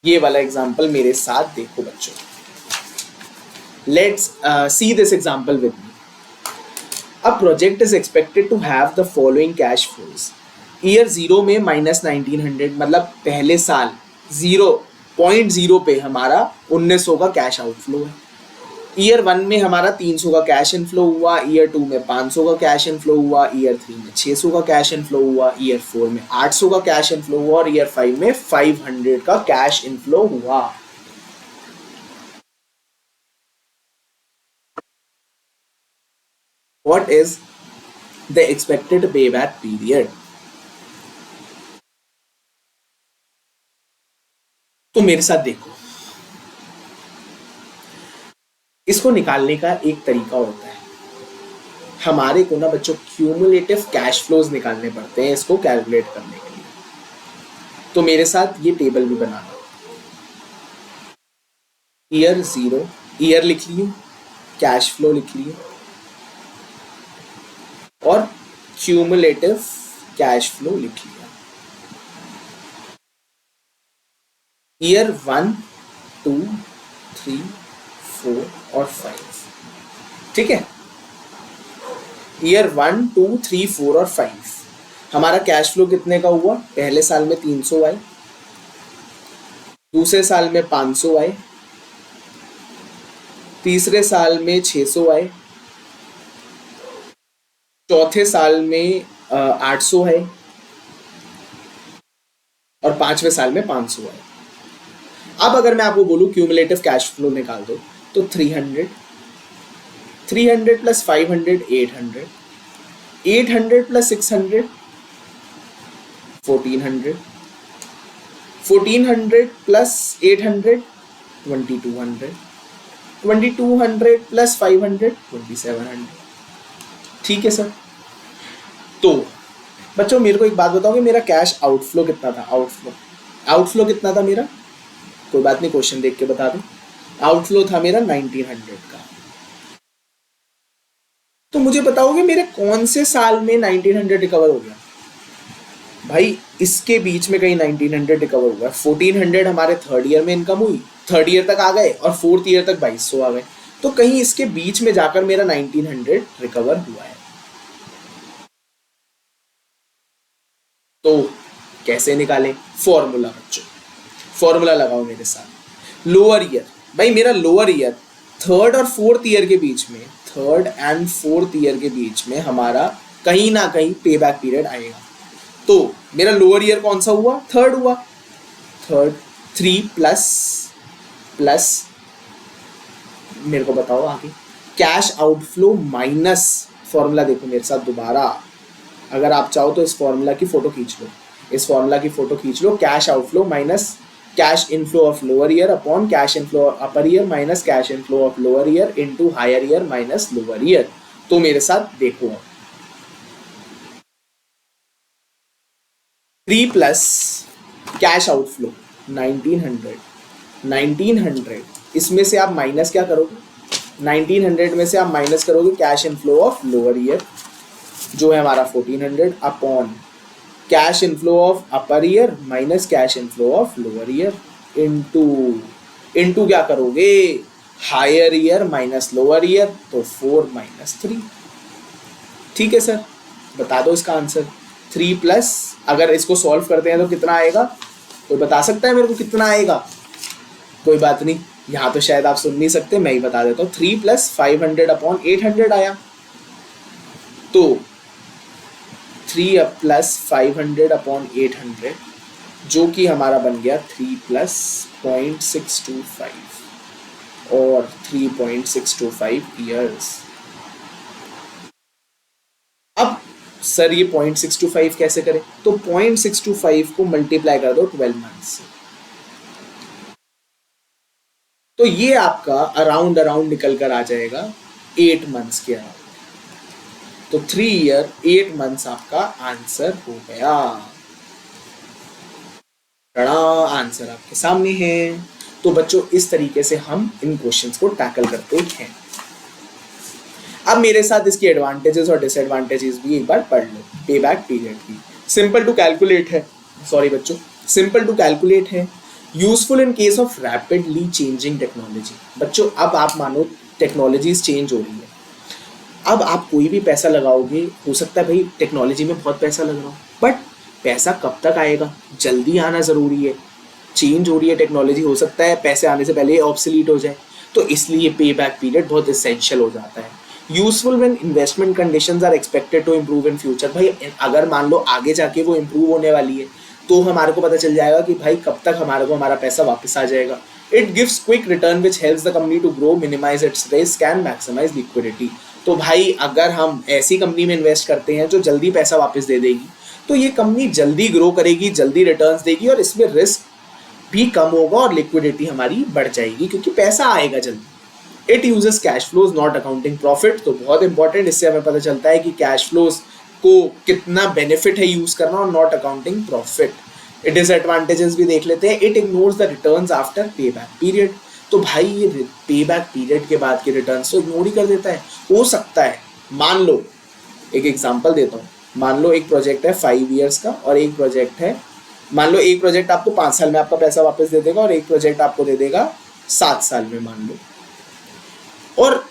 ये वाला एग्जांपल मेरे साथ देखो बच्चों। Let's see this example with me. A project is expected to have the following cash flows. Year 0 में -1900, मतलब पहले साल 0.0 पे हमारा 1900 का कैश आउटफ्लो है। ईयर 1 में हमारा 300 का कैश इनफ्लो हुआ, ईयर 2 में 500 का कैश इनफ्लो हुआ, ईयर 3 में 600 का कैश इनफ्लो हुआ, ईयर 4 में 800 का कैश इनफ्लो हुआ और ईयर 5 में 500 का कैश इनफ्लो हुआ। What is the expected payback period? तो मेरे साथ देखो, इसको निकालने का एक तरीका होता है। हमारे को ना बच्चों क्यूमुलेटिव कैश फ्लोज निकालने पड़ते हैं इसको कैलकुलेट करने के लिए। तो मेरे साथ ये टेबल भी बनाना, ईयर 0 ईयर लिख लियो, कैश फ्लो लिख लियो और क्यूमुलेटिव कैश फ्लो लिख लिया। ईयर 1 2 3 4 और 5, ठीक है। ईयर 1 2 3 4 और 5 हमारा कैश फ्लो कितने का हुआ? पहले साल में 300 आए, दूसरे साल में 500 आए, तीसरे साल में 600 आए, चौथे साल में 800 है और पांचवें साल में 500 है। अब अगर मैं आपको बोलूं क्यूमुलेटिव कैश फ्लो निकाल दो तो 300 प्लस 500 800, 800 प्लस 600 1400, 1400 प्लस 800 2200, 2200 प्लस 500 2700। ठीक है सर। तो बच्चों मेरे को एक बात बताओगे, मेरा कैश आउटफ्लो कितना था? आउटफ्लो कितना था मेरा? कोई बात नहीं, क्वेश्चन देख के बता दो। आउटफ्लो था मेरा 1900 का। तो मुझे बताओगे मेरे कौन से साल में 1900 रिकवर हो गया? भाई इसके बीच में कहीं 1900 रिकवर हुआ है। 1400 हमारे थर्ड ईयर में इनकम हुई, थर्ड ईयर तक आ गए, और फोर्थ ईयर तक 2200 आ गए। तो कहीं इसके बीच में जाकर मेरा 1900 रिकवर हुआ है। तो कैसे निकालें? फॉर्मूला बच्चों, फॉर्मूला लगाओ मेरे साथ। लोअर ईयर, भाई मेरा लोअर ईयर थर्ड और फोर्थ ईयर के बीच में, थर्ड एंड फोर्थ ईयर के बीच में हमारा कहीं ना कहीं पे बैक पीरियड आएगा। तो मेरा लोअर ईयर कौन सा हुआ? थर्ड हुआ। थर्ड 3 प्लस मेरे को बताओ आगे, कैश आउटफ्लो माइनस, फॉर्मूला देखो मेरे साथ दोबारा, अगर आप चाहो तो इस फॉर्मूला की फोटो खींच लो, इस फॉर्मूला की फोटो खींच लो। Cash outflow minus cash inflow of lower year upon cash inflow of upper year minus cash inflow of lower year into higher year minus lower year. तो मेरे साथ देखो, 3 प्लस कैश आउटफ्लो 1900, इसमें से आप माइनस क्या करोगे? 1900 में से आप माइनस करोगे cash inflow of lower year जो है हमारा 1400 upon cash inflow of upper year minus cash inflow of lower year into क्या करोगे? Higher year minus lower year, तो 4 - 3। ठीक है सर, बता दो इसका आंसर। 3 प्लस, अगर इसको सॉल्व करते हैं तो कितना आएगा? कोई बता सकता है मेरे को कितना आएगा? कोई बात नहीं, यहाँ तो शायद आप सुन नहीं सकते, मैं ही बता देता हूँ। 3 प्लस 500 अपॉन 800 आया। तो 3 प्लस 500 अपॉन 800 जो कि हमारा बन गया 3 प्लस 0.625 और 3.625 ईयर्स। अब सर ये 0.625 कैसे करें? तो 0.625 को मल्टीप्लाई कर दो 12 मंथ से, तो ये आपका अराउंड निकल कर आ जाएगा 8 मंथ्स के अराउंड। तो 3 ईयर 8 मंथ्स आपका आंसर हो गया। आंसर आपके सामने है। तो बच्चों इस तरीके से हम इन क्वेश्चंस को टैकल करते हैं। अब मेरे साथ इसकी एडवांटेजेस और डिसएडवांटेजेस भी एक बार पढ़ लो। पे बैक पीरियड की सिंपल टू कैलकुलेट है, सॉरी बच्चों, सिंपल टू कैलकुलेट है, useful in case of rapidly changing technology. बच्चों अब आप मानो टेक्नोलॉजीज चेंज हो रही है, अब आप कोई भी पैसा लगाओगे, हो सकता है भाई टेक्नोलॉजी में बहुत पैसा लग रहा हो, बट पैसा कब तक आएगा? जल्दी आना ज़रूरी है, चेंज हो रही है टेक्नोलॉजी, हो सकता है पैसे आने से पहले ऑब्सोलीट हो जाए। तो इसलिए पे बैक पीरियड बहुत एसेंशियल हो जाता है। Useful when investment conditions are expected to improve in future. भाई अगर मान लो आगे जाके वो इम्प्रूव होने वाली है तो हमारे को पता चल जाएगा कि भाई कब तक हमारे को हमारा पैसा वापस आ जाएगा। It gives quick return which helps the company to grow, minimize its risk and maximize liquidity. तो भाई अगर हम ऐसी कंपनी में इन्वेस्ट करते हैं जो जल्दी पैसा वापस दे देगी, तो ये कंपनी जल्दी ग्रो करेगी, जल्दी रिटर्न्स देगी, और इसमें रिस्क भी कम होगा और लिक्विडिटी हमारी बढ़ जाएगी क्योंकि पैसा आएगा जल्दी। It uses cash flows not accounting profit. तो बहुत इंपॉर्टेंट, इससे हमें पता चलता है कि कैश फ्लोज को कितना बेनिफिट है यूज करना और नॉट अकाउंटिंग प्रॉफिट। डिसएडवांटेजेस भी देख लेते हैं। It ignores the returns after पे बैक पीरियड। तो भाई ये पे बैक पीरियड के बाद के रिटर्न्स तो इग्नोर ही कर देता है। हो सकता है, मान लो एक एग्जांपल देता हूँ, मान लो एक प्रोजेक्ट है 5 इयर्स का और एक प्रोजेक्ट है, मान लो एक प्रोजेक्ट आपको 5 साल में आपका पैसा वापस दे देगा और एक प्रोजेक्ट आपको दे देगा 7 साल में मान लो। और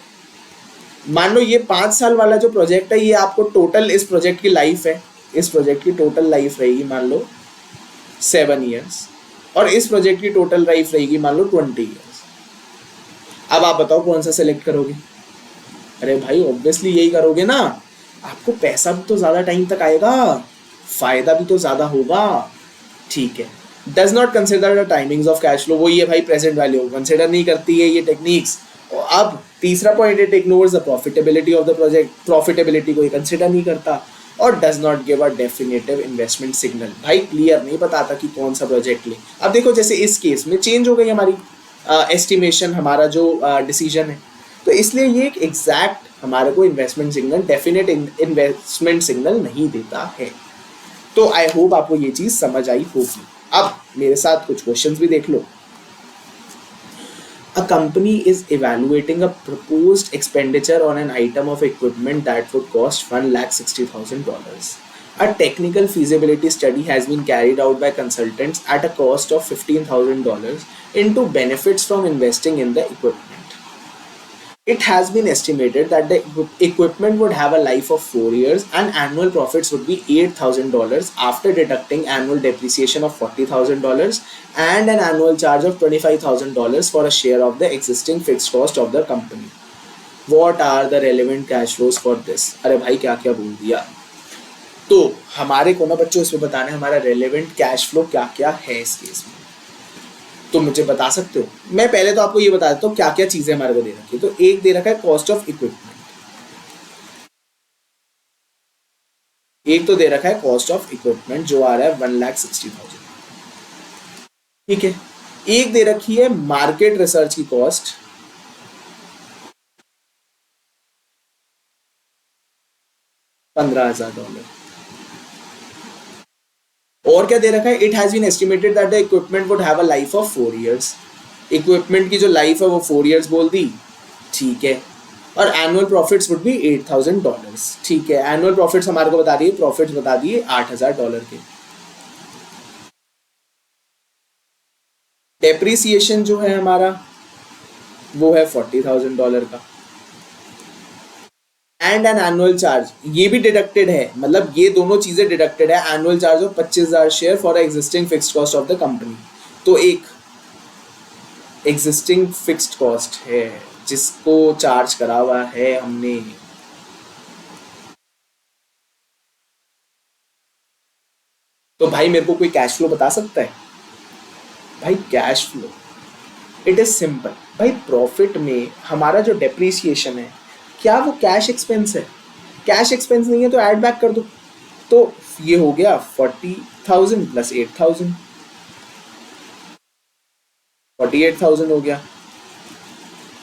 मान लो ये 5 साल वाला जो प्रोजेक्ट है ये आपको टोटल, इस प्रोजेक्ट की लाइफ है, इस प्रोजेक्ट की टोटल लाइफ रहेगी मान लो 7 इयर्स और इस प्रोजेक्ट की टोटल लाइफ रहेगी मान लो 20 इयर्स। अब आप बताओ कौन सा सेलेक्ट करोगे? अरे भाई ऑब्वियसली यही करोगे ना, आपको पैसा भी तो ज़्यादा टाइम तक आएगा, फायदा भी तो ज़्यादा होगा। ठीक है, does not consider the timings of cash flow, वही है भाई प्रेजेंट वैल्यू, कंसिडर नहीं करती है ये टेक्निक्स। और अब तीसरा point, it ignores the profitability of the project, profitability को ये कंसिडर नहीं करता। और does not give a definitive investment signal, भाई क्लियर नहीं बताता कि कौन सा प्रोजेक्ट ले। अब देखो जैसे इस केस में चेंज हो गई हमारी एस्टिमेशन, हमारा जो डिसीजन है, तो इसलिए ये एक एग्जैक्ट हमारे को investment signal, definite investment signal नहीं देता है। तो आई होप आपको ये चीज़ समझ आई होगी। अब मेरे साथ कुछ क्वेश्चंस भी देख लो। A company is evaluating a proposed expenditure on an item of equipment that would cost $1,60,000. A technical feasibility study has been carried out by consultants at a cost of $15,000 into benefits from investing in the equipment. It has been estimated that the equipment would have a life of 4 years and annual profits would be $8,000 after deducting annual depreciation of $40,000 and an annual charge of $25,000 for a share of the existing fixed cost of the company. What are the relevant cash flows for this? अरे भाई क्या क्या बोल दिया। तो हमारे को ना बच्चों इसमें बताना है हमारा रेलेवेंट कैश फ्लो क्या क्या है इस केस में। तो मुझे बता सकते हो? मैं पहले तो आपको ये बता देता हूँ क्या क्या चीजें हमारे को दे रखी है। तो एक दे रखा है कॉस्ट ऑफ इक्विपमेंट, एक तो दे रखा है कॉस्ट ऑफ इक्विपमेंट जो आ रहा है 1,60,000, ठीक है। एक दे रखी है मार्केट रिसर्च की कॉस्ट, $15,000। और क्या दे रखा है? It has been estimated that the equipment would have a life of 4 years. Equipment की जो लाइफ है वो 4 इयर्स बोल दी, ठीक है। और एनुअल प्रॉफिट्स वुड बी $8,000, ठीक है। एनुअल प्रॉफिट्स हमारे को बता दिए, प्रॉफिट्स बता दिए $8,000 के। डेप्रिसिएशन जो है हमारा वो है $40,000 का एंड एन एनुअल चार्ज, ये भी डिडक्टेड है, मतलब ये दोनों चीजें डिडक्टेड है। Annual charge of 25,000 share for existing fixed cost of the company. तो एक एग्जिस्टिंग फिक्स्ड कॉस्ट है जिसको चार्ज करा हुआ है हमने। तो भाई मेरे को कोई कैश फ्लो बता सकता है? भाई cash flow it is simple भाई। प्रॉफिट में हमारा जो डेप्रिसिएशन है क्या वो कैश एक्सपेंस है? कैश एक्सपेंस नहीं है तो ऐड बैक कर दो। तो ये हो गया 40,000 प्लस 8,000, 48,000 हो गया।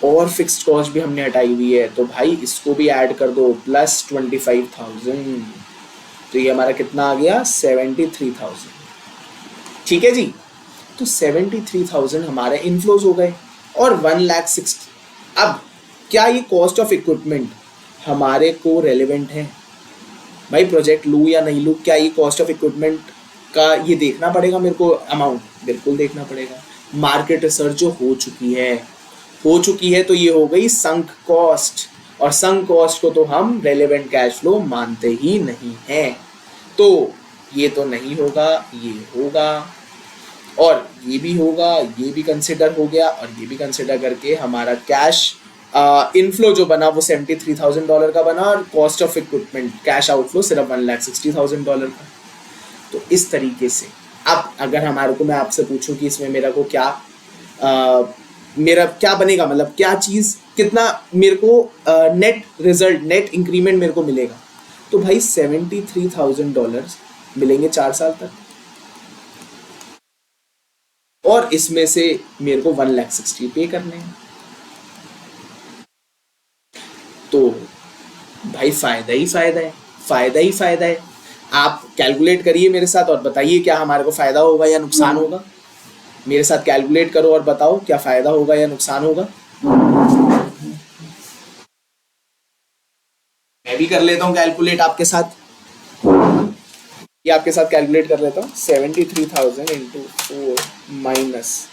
और फिक्स्ड कॉस्ट भी हमने हटाई हुई है तो भाई इसको भी ऐड कर दो प्लस 25,000। तो ये हमारा कितना आ गया? 73,000, ठीक है जी। तो 73,000 हमारे इनफ्लोज हो गए और 1,60,000। अब क्या ये कॉस्ट ऑफ इक्विपमेंट हमारे को रेलेवेंट है? भाई प्रोजेक्ट लूँ या नहीं लूँ, क्या ये कॉस्ट ऑफ इक्विपमेंट का ये देखना पड़ेगा मेरे को अमाउंट? बिल्कुल देखना पड़ेगा। मार्केट रिसर्च जो हो चुकी है तो ये हो गई संक कॉस्ट, और संक कॉस्ट को तो हम रेलेवेंट कैश फ्लो मानते ही नहीं हैं। तो ये तो नहीं होगा, ये होगा और ये भी होगा, ये भी कंसिडर हो गया और ये भी कंसिडर करके हमारा कैश इनफ्लो जो बना वो $73,000 का बना और cost of equipment cash outflow सिर्फ $1,60,000 का। तो इस तरीके से अब अगर हमारे को मैं आपसे पूछूं कि इसमें मेरा को मेरा क्या बनेगा, मतलब क्या चीज़ कितना मेरे को नेट रिजल्ट नेट इंक्रीमेंट मेरे को मिलेगा, तो भाई $73,000 मिलेंगे 4 साल तक और इसमें से मेरे को 1,60,000 पे करने हैं। तो भाई फायदा ही फायदा है। आप कैलकुलेट करिए मेरे साथ और बताइए क्या हमारे को फायदा होगा या नुकसान होगा। मेरे साथ कैलकुलेट करो और बताओ क्या फायदा होगा या नुकसान होगा। मैं भी कर लेता हूँ कैलकुलेट आपके साथ, ये आपके साथ कैलकुलेट कर लेता हूँ। 73,000 इंटू 4 माइनस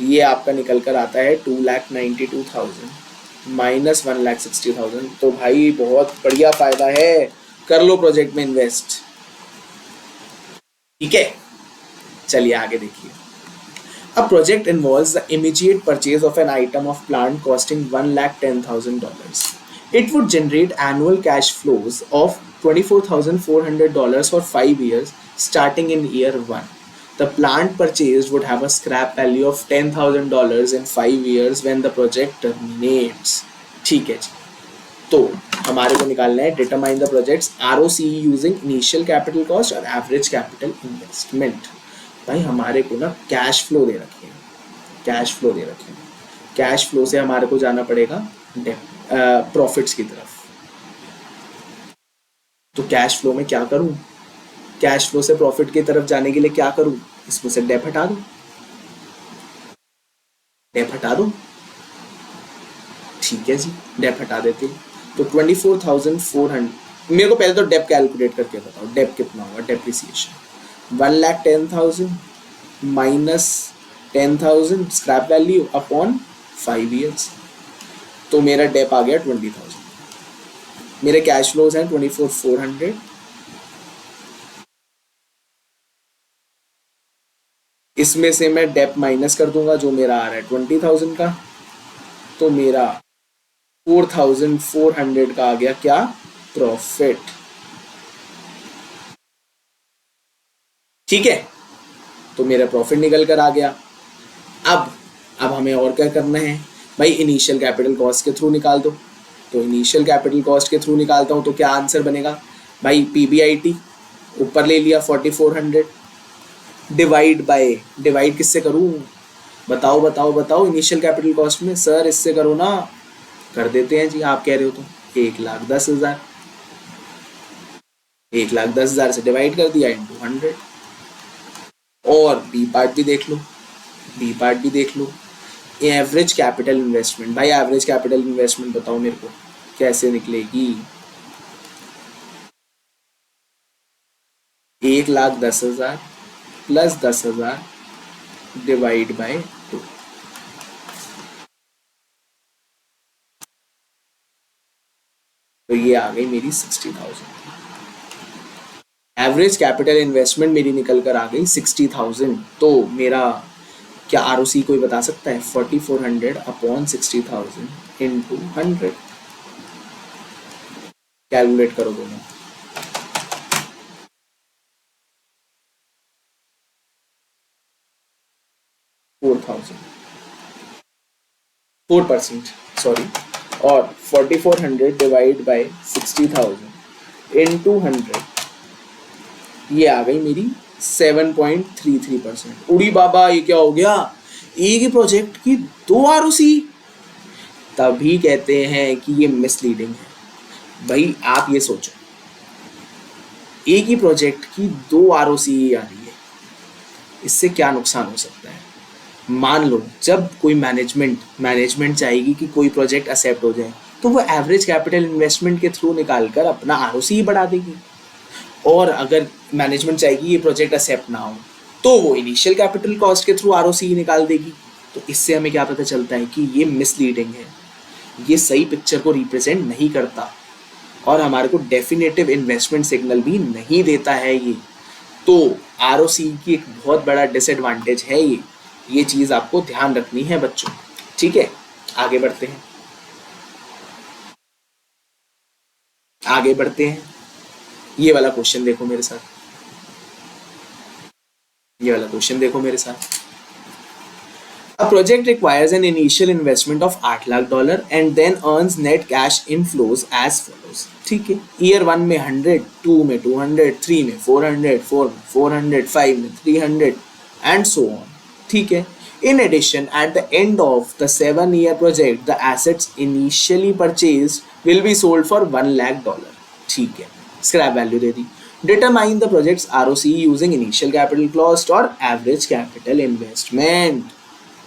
ये आपका निकल कर आता है 2,92,000 माइनस 1,60,000। तो भाई बहुत बढ़िया फायदा है, कर लो प्रोजेक्ट में इन्वेस्ट, ठीक है। चलिए आगे देखिए। A project involves the immediate purchase of an item of plant costing $1,10,000. It would generate annual cash flows of $24,400 for 5 years starting in year 1. The plant purchased would have a scrap value of $10,000 in 5 years when the project terminates. ठीक है जी। तो हमारे को निकालना है determine the project's ROCE using initial capital cost और average capital investment। भाई हमारे को ना कैश फ्लो दे रखे हैं, कैश फ्लो से हमारे को जाना पड़ेगा प्रॉफिट्स की तरफ। तो कैश फ्लो में क्या करूं? कैश फ्लो से प्रॉफिट की तरफ जाने के लिए क्या करूं? इसमें से डेप हटा दूं। डेप हटा दो, ठीक है जी, डेप हटा देते हैं। तो 24,400, मेरे को पहले तो डेप कैलकुलेट करके बताओ, डेप कितना होगा, depreciation 1,10,000 minus 10,000 scrap value upon 5 years, तो मेरा डेप आ गया 20,000। मेरे कैश फ्लोज हैं 24,400, इसमें से मैं डेप माइनस कर दूंगा जो मेरा आ रहा है 20,000 का, तो मेरा 4,400 का आ गया क्या, प्रॉफिट। ठीक है, तो मेरा प्रॉफिट निकल कर आ गया। अब हमें और क्या करना है भाई, इनिशियल कैपिटल कॉस्ट के थ्रू निकाल दो। तो इनिशियल कैपिटल कॉस्ट के थ्रू निकालता हूं तो क्या आंसर बनेगा भाई, पीबीआईटी ऊपर ले लिया 4,400, डिवाइड किससे करूं, बताओ बताओ बताओ, इनिशियल कैपिटल कॉस्ट में सर इससे करो ना, कर देते हैं जी, आप कह रहे हो तो 1,10,000, 1,10,000 से डिवाइड कर दिया इंटू 100। और बी पार्ट भी देख लो, बी पार्ट भी देख लो, एवरेज कैपिटल इन्वेस्टमेंट। भाई एवरेज कैपिटल इन्वेस्टमेंट बताओ मेरे को कैसे निकलेगी, 1,10,000 प्लस 10,000 डिवाइड बाय 2, तो ये आ गई मेरी 60,000। एवरेज कैपिटल इन्वेस्टमेंट मेरी निकल कर आ गई 60,000। तो मेरा क्या आरओसी कोई बता सकता है, 4,400 अपॉन 60,000 इंटू 100, कैलकुलेट करो दोनों। 4% सॉरी, और 4,400 डिवाइड बाय 60,000 इंटू 100, ये आ गई मेरी 7.33%। उड़ी बाबा ये क्या हो गया, एक ही प्रोजेक्ट की 2 आरओसी, तभी कहते हैं कि ये मिसलीडिंग है। भाई आप ये सोचो, एक ही प्रोजेक्ट की 2 आरओसी आ रही है, इससे क्या नुकसान हो सकता है। मान लो जब कोई मैनेजमेंट चाहेगी कि कोई प्रोजेक्ट एक्सेप्ट हो जाए, तो वो एवरेज कैपिटल इन्वेस्टमेंट के थ्रू निकालकर अपना आरओसी बढ़ा देगी। और अगर मैनेजमेंट चाहेगी ये प्रोजेक्ट एक्सेप्ट ना हो, तो वो इनिशियल कैपिटल कॉस्ट के थ्रू आरओसी निकाल देगी। तो इससे हमें क्या पता चलता है कि ये मिसलीडिंग है, ये सही पिक्चर को रिप्रेजेंट नहीं करता और हमारे को डेफिनेटिव इन्वेस्टमेंट सिग्नल भी नहीं देता है ये। तो आरओसी की एक बहुत बड़ा डिसएडवांटेज है ये चीज़ आपको ध्यान रखनी है बच्चों। ठीक है, आगे बढ़ते हैं, आगे बढ़ते हैं। ये वाला क्वेश्चन देखो मेरे साथ, ये वाला क्वेश्चन देखो मेरे साथ। A project requires an initial investment of $8 lakh and then earns net cash inflows as follows। ठीक है, ईयर 1 में 100, 2 में 200, 3 में 400, 4 में 400, 5 में 300 एंड सो ऑन। ठीक है, in addition at the end of the 7-year project the assets initially purchased will be sold for $1 lakh। ठीक है, scrap value they the. Determine the project's ROC using initial capital cost और average capital investment।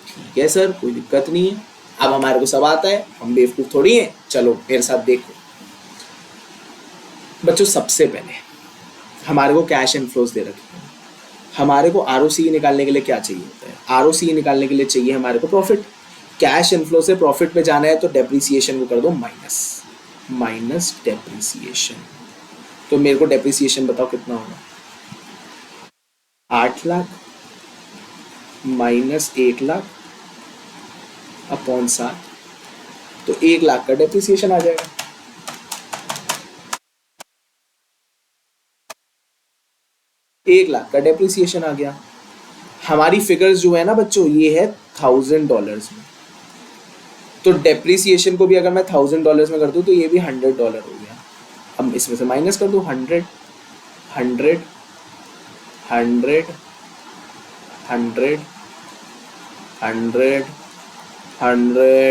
ठीक है sir, कोई दिक्कत नहीं है, अब हमारे को सब आता है, हम बेवकूफ थोड़ी हैं। चलो मेरे साथ देखो बच्चों, सबसे पहले हमारे को कैश इनफ्लोज दे रखे हैं, हमारे को आरओसी निकालने के लिए क्या चाहिए होता है, आरओसी निकालने के लिए चाहिए हमारे को प्रॉफिट। कैश इनफ्लो से प्रॉफिट पे जाना है तो डेप्रिसिएशन को कर दो माइनस डेप्रिसिएशन। तो मेरे को डेप्रिसिएशन बताओ कितना होगा, 8 लाख माइनस 1 लाख अपॉन 7, तो 1 लाख का डेप्रिसिएशन आ जाएगा। $1 का डेप्रिसिएशन आ गया। हमारी फिगर्स जो है ना बच्चों, ये है $1,000 में, तो डेप्रिसिएशन को भी अगर मैं $1,000 में कर दूं तो ये भी $100 हो गया। अब इसमें से माइनस कर दो 100 100 100 100 100 100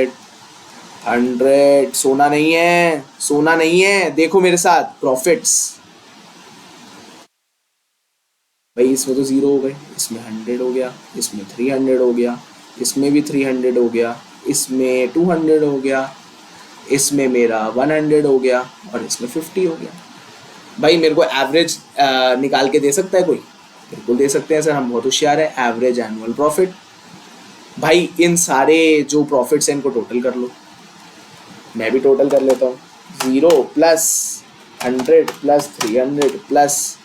100। सोना नहीं है, सोना नहीं है, देखो मेरे साथ प्रॉफिट्स। भाई इसमें तो 0 हो गए, इसमें 100 हो गया, इसमें 300 हो गया, इसमें भी 300 हो गया, इसमें 200 हो गया, इसमें मेरा 100 हो गया और इसमें 50 हो गया। भाई मेरे को एवरेज निकाल के दे सकता है कोई? बिल्कुल दे सकते हैं सर, हम बहुत होशियार है। एवरेज एनुअल प्रॉफिट, भाई इन सारे जो प्रॉफिट्स हैं इनको टोटल कर लो। मैं भी टोटल कर लेता हूँ। 0 plus 100 plus 300 plus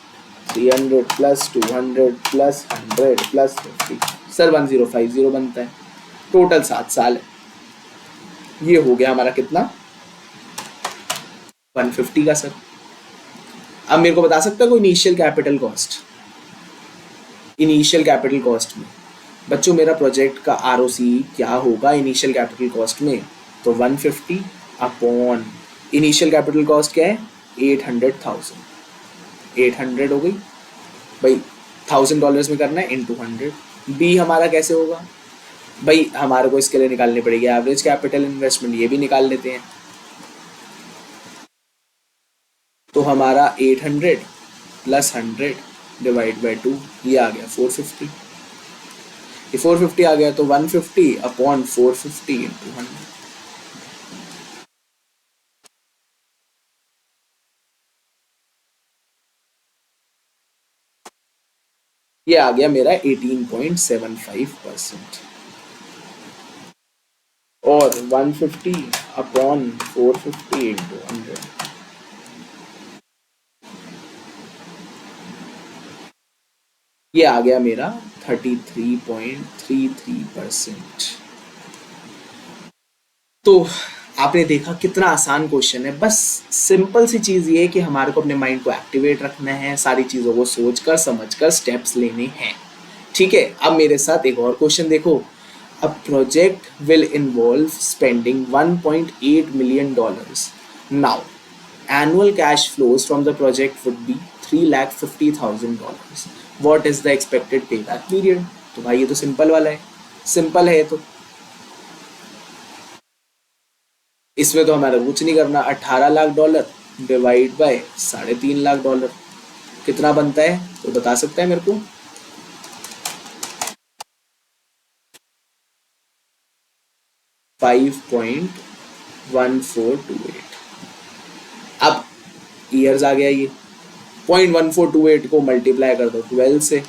300 plus 200 plus 100 plus 50, sir 1050 बनता है। टोटल 7 साल है। ये हो गया हमारा कितना? 150 का सर। अब मेरे को बता सकता है कोई initial capital cost? Initial capital cost में बच्चों मेरा प्रोजेक्ट का आरओसी क्या होगा इनिशियल कैपिटल कॉस्ट में? तो 150 अपॉन इनिशियल कैपिटल कॉस्ट क्या है? 800,000। 800 हो गई भाई, $1000 में करना है इनटू 100। बी हमारा कैसे होगा भाई? हमारे को इसके लिए निकालनी पड़ेगी एवरेज कैपिटल इन्वेस्टमेंट, ये भी निकाल लेते हैं। तो हमारा 800 प्लस 100 डिवाइड बाई 2, ये आ गया 450। ये 450 आ गया, तो 150 अपॉन 450 इंटू 100। ये आ गया मेरा 18.75%। और 150 अपॉन 450 इंटू 100, ये आ गया मेरा 33.33%। तो आपने देखा कितना आसान क्वेश्चन है। बस सिंपल सी चीज़ ये है कि हमारे को अपने माइंड को एक्टिवेट रखना है, सारी चीज़ों को सोचकर समझकर स्टेप्स लेने हैं। ठीक है, अब मेरे साथ एक और क्वेश्चन देखो। A project will involve spending $1.8 million। Now annual cash flows from the project would be $350,000। What is the expected payback period? तो भाई ये तो सिंपल वाला है, सिंपल है ये तो। इसमें तो हमारा कुछ नहीं करना। $18 लाख डिवाइड बाय $3.5 लाख कितना बनता है? तो बता सकता है मेरे को? 5.1428। अब ईयर्स आ गया, ये 0.1428 को मल्टीप्लाई कर दो 12 से,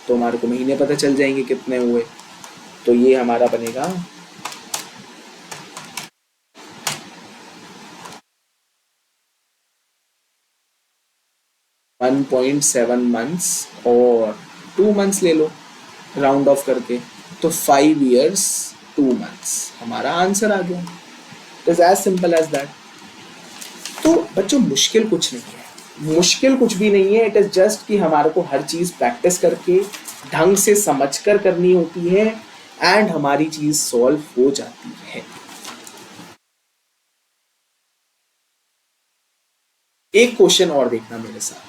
तो हमारे को महीने पता चल जाएंगे कितने हुए। तो ये हमारा बनेगा 1.7 मंथ्स और 2 मंथ्स ले लो राउंड ऑफ करके, तो 5 years 2 months हमारा आंसर आ गया। It is as simple as that. तो बच्चों मुश्किल कुछ नहीं है, मुश्किल कुछ भी नहीं है। इट इज जस्ट कि हमारे को हर चीज प्रैक्टिस करके ढंग से समझकर करनी होती है एंड हमारी चीज सॉल्व हो जाती है। एक क्वेश्चन और देखना मेरे साथ।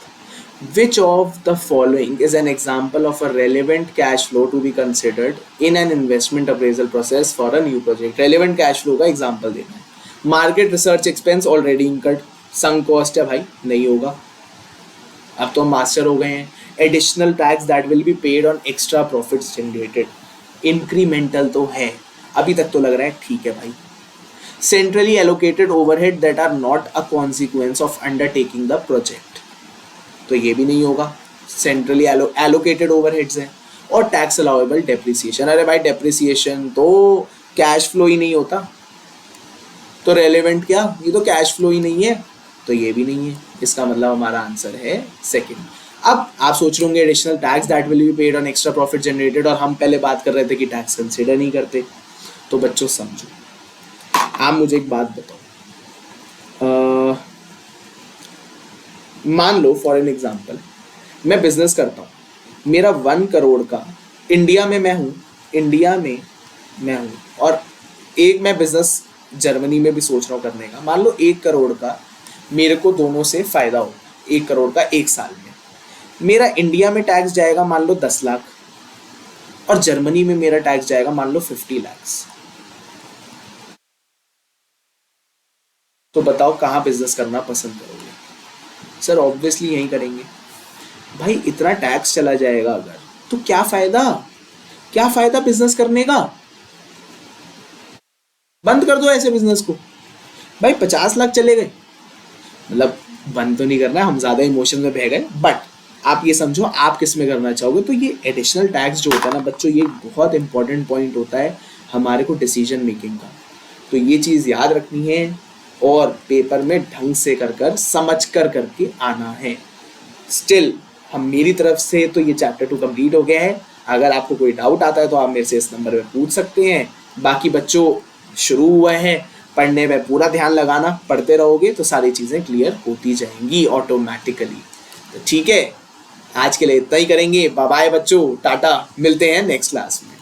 Which of the following is an example of a relevant cash flow to be considered in an investment appraisal process for a new project? Relevant cash flow का एग्जाम्पल देना है। Market research expense already incurred, sunk cost है भाई, नहीं होगा, अब तो हम मास्टर हो गए हैं। Additional tax that will be paid on extra profits generated, incremental तो है, अभी तक तो लग रहा है ठीक है भाई। Centrally allocated overhead that are not a consequence of undertaking the project, तो ये भी नहीं होगा, सेंट्रली एलोकेटेड ओवरहेड्स हैं। और टैक्स अलाउएबल डेप्रिसिएशन, अरे भाई डेप्रिसिएशन तो कैश फ्लो ही नहीं होता, तो रेलेवेंट क्या, ये तो कैश फ्लो ही नहीं है, तो ये भी नहीं है। इसका मतलब हमारा आंसर है सेकंड। अब आप सोच रहे होंगे additional tax that will be paid on extra profit generated, और हम पहले बात कर रहे थे कि टैक्स कंसिडर नहीं करते। तो बच्चों समझो, आप मुझे एक बात बताओ, मान लो फॉर एन एग्जाम्पल मैं बिजनेस करता हूँ, मेरा 1 करोड़ का, इंडिया में मैं हूँ, और एक मैं बिजनेस जर्मनी में भी सोच रहा हूँ करने का। मान लो 1 करोड़ का मेरे को दोनों से फायदा होगा, 1 करोड़ का 1 साल में। मेरा इंडिया में टैक्स जाएगा मान लो 10 लाख, और जर्मनी में मेरा टैक्स जाएगा मान लो 50 लाख। तो बताओ कहाँ बिजनेस करना पसंद करोगे? सर ऑब्वियसली यहीं करेंगे। भाई इतना टैक्स चला जाएगा अगर, तो क्या फायदा, क्या फायदा बिजनेस करने का? बंद कर दो ऐसे बिजनेस को। भाई 50 लाख चले गए, मतलब बंद तो नहीं करना, हम ज्यादा इमोशन में बह गए, बट आप ये समझो आप किस में करना चाहोगे। तो ये एडिशनल टैक्स जो होता है ना बच्चों, ये बहुत इंपॉर्टेंट पॉइंट होता है हमारे को डिसीजन मेकिंग का। तो ये चीज़ याद रखनी है और पेपर में ढंग से कर समझ करके आना है। स्टिल हम मेरी तरफ से तो ये चैप्टर 2 कंप्लीट हो गया है। अगर आपको कोई डाउट आता है तो आप मेरे से इस नंबर पे पूछ सकते हैं। बाकी बच्चों शुरू हुए हैं पढ़ने में, पूरा ध्यान लगाना, पढ़ते रहोगे तो सारी चीज़ें क्लियर होती जाएंगी ऑटोमेटिकली। तो ठीक है, आज के लिए इतना ही करेंगे। बाय बाय बच्चों, टाटा, मिलते हैं नेक्स्ट क्लास में।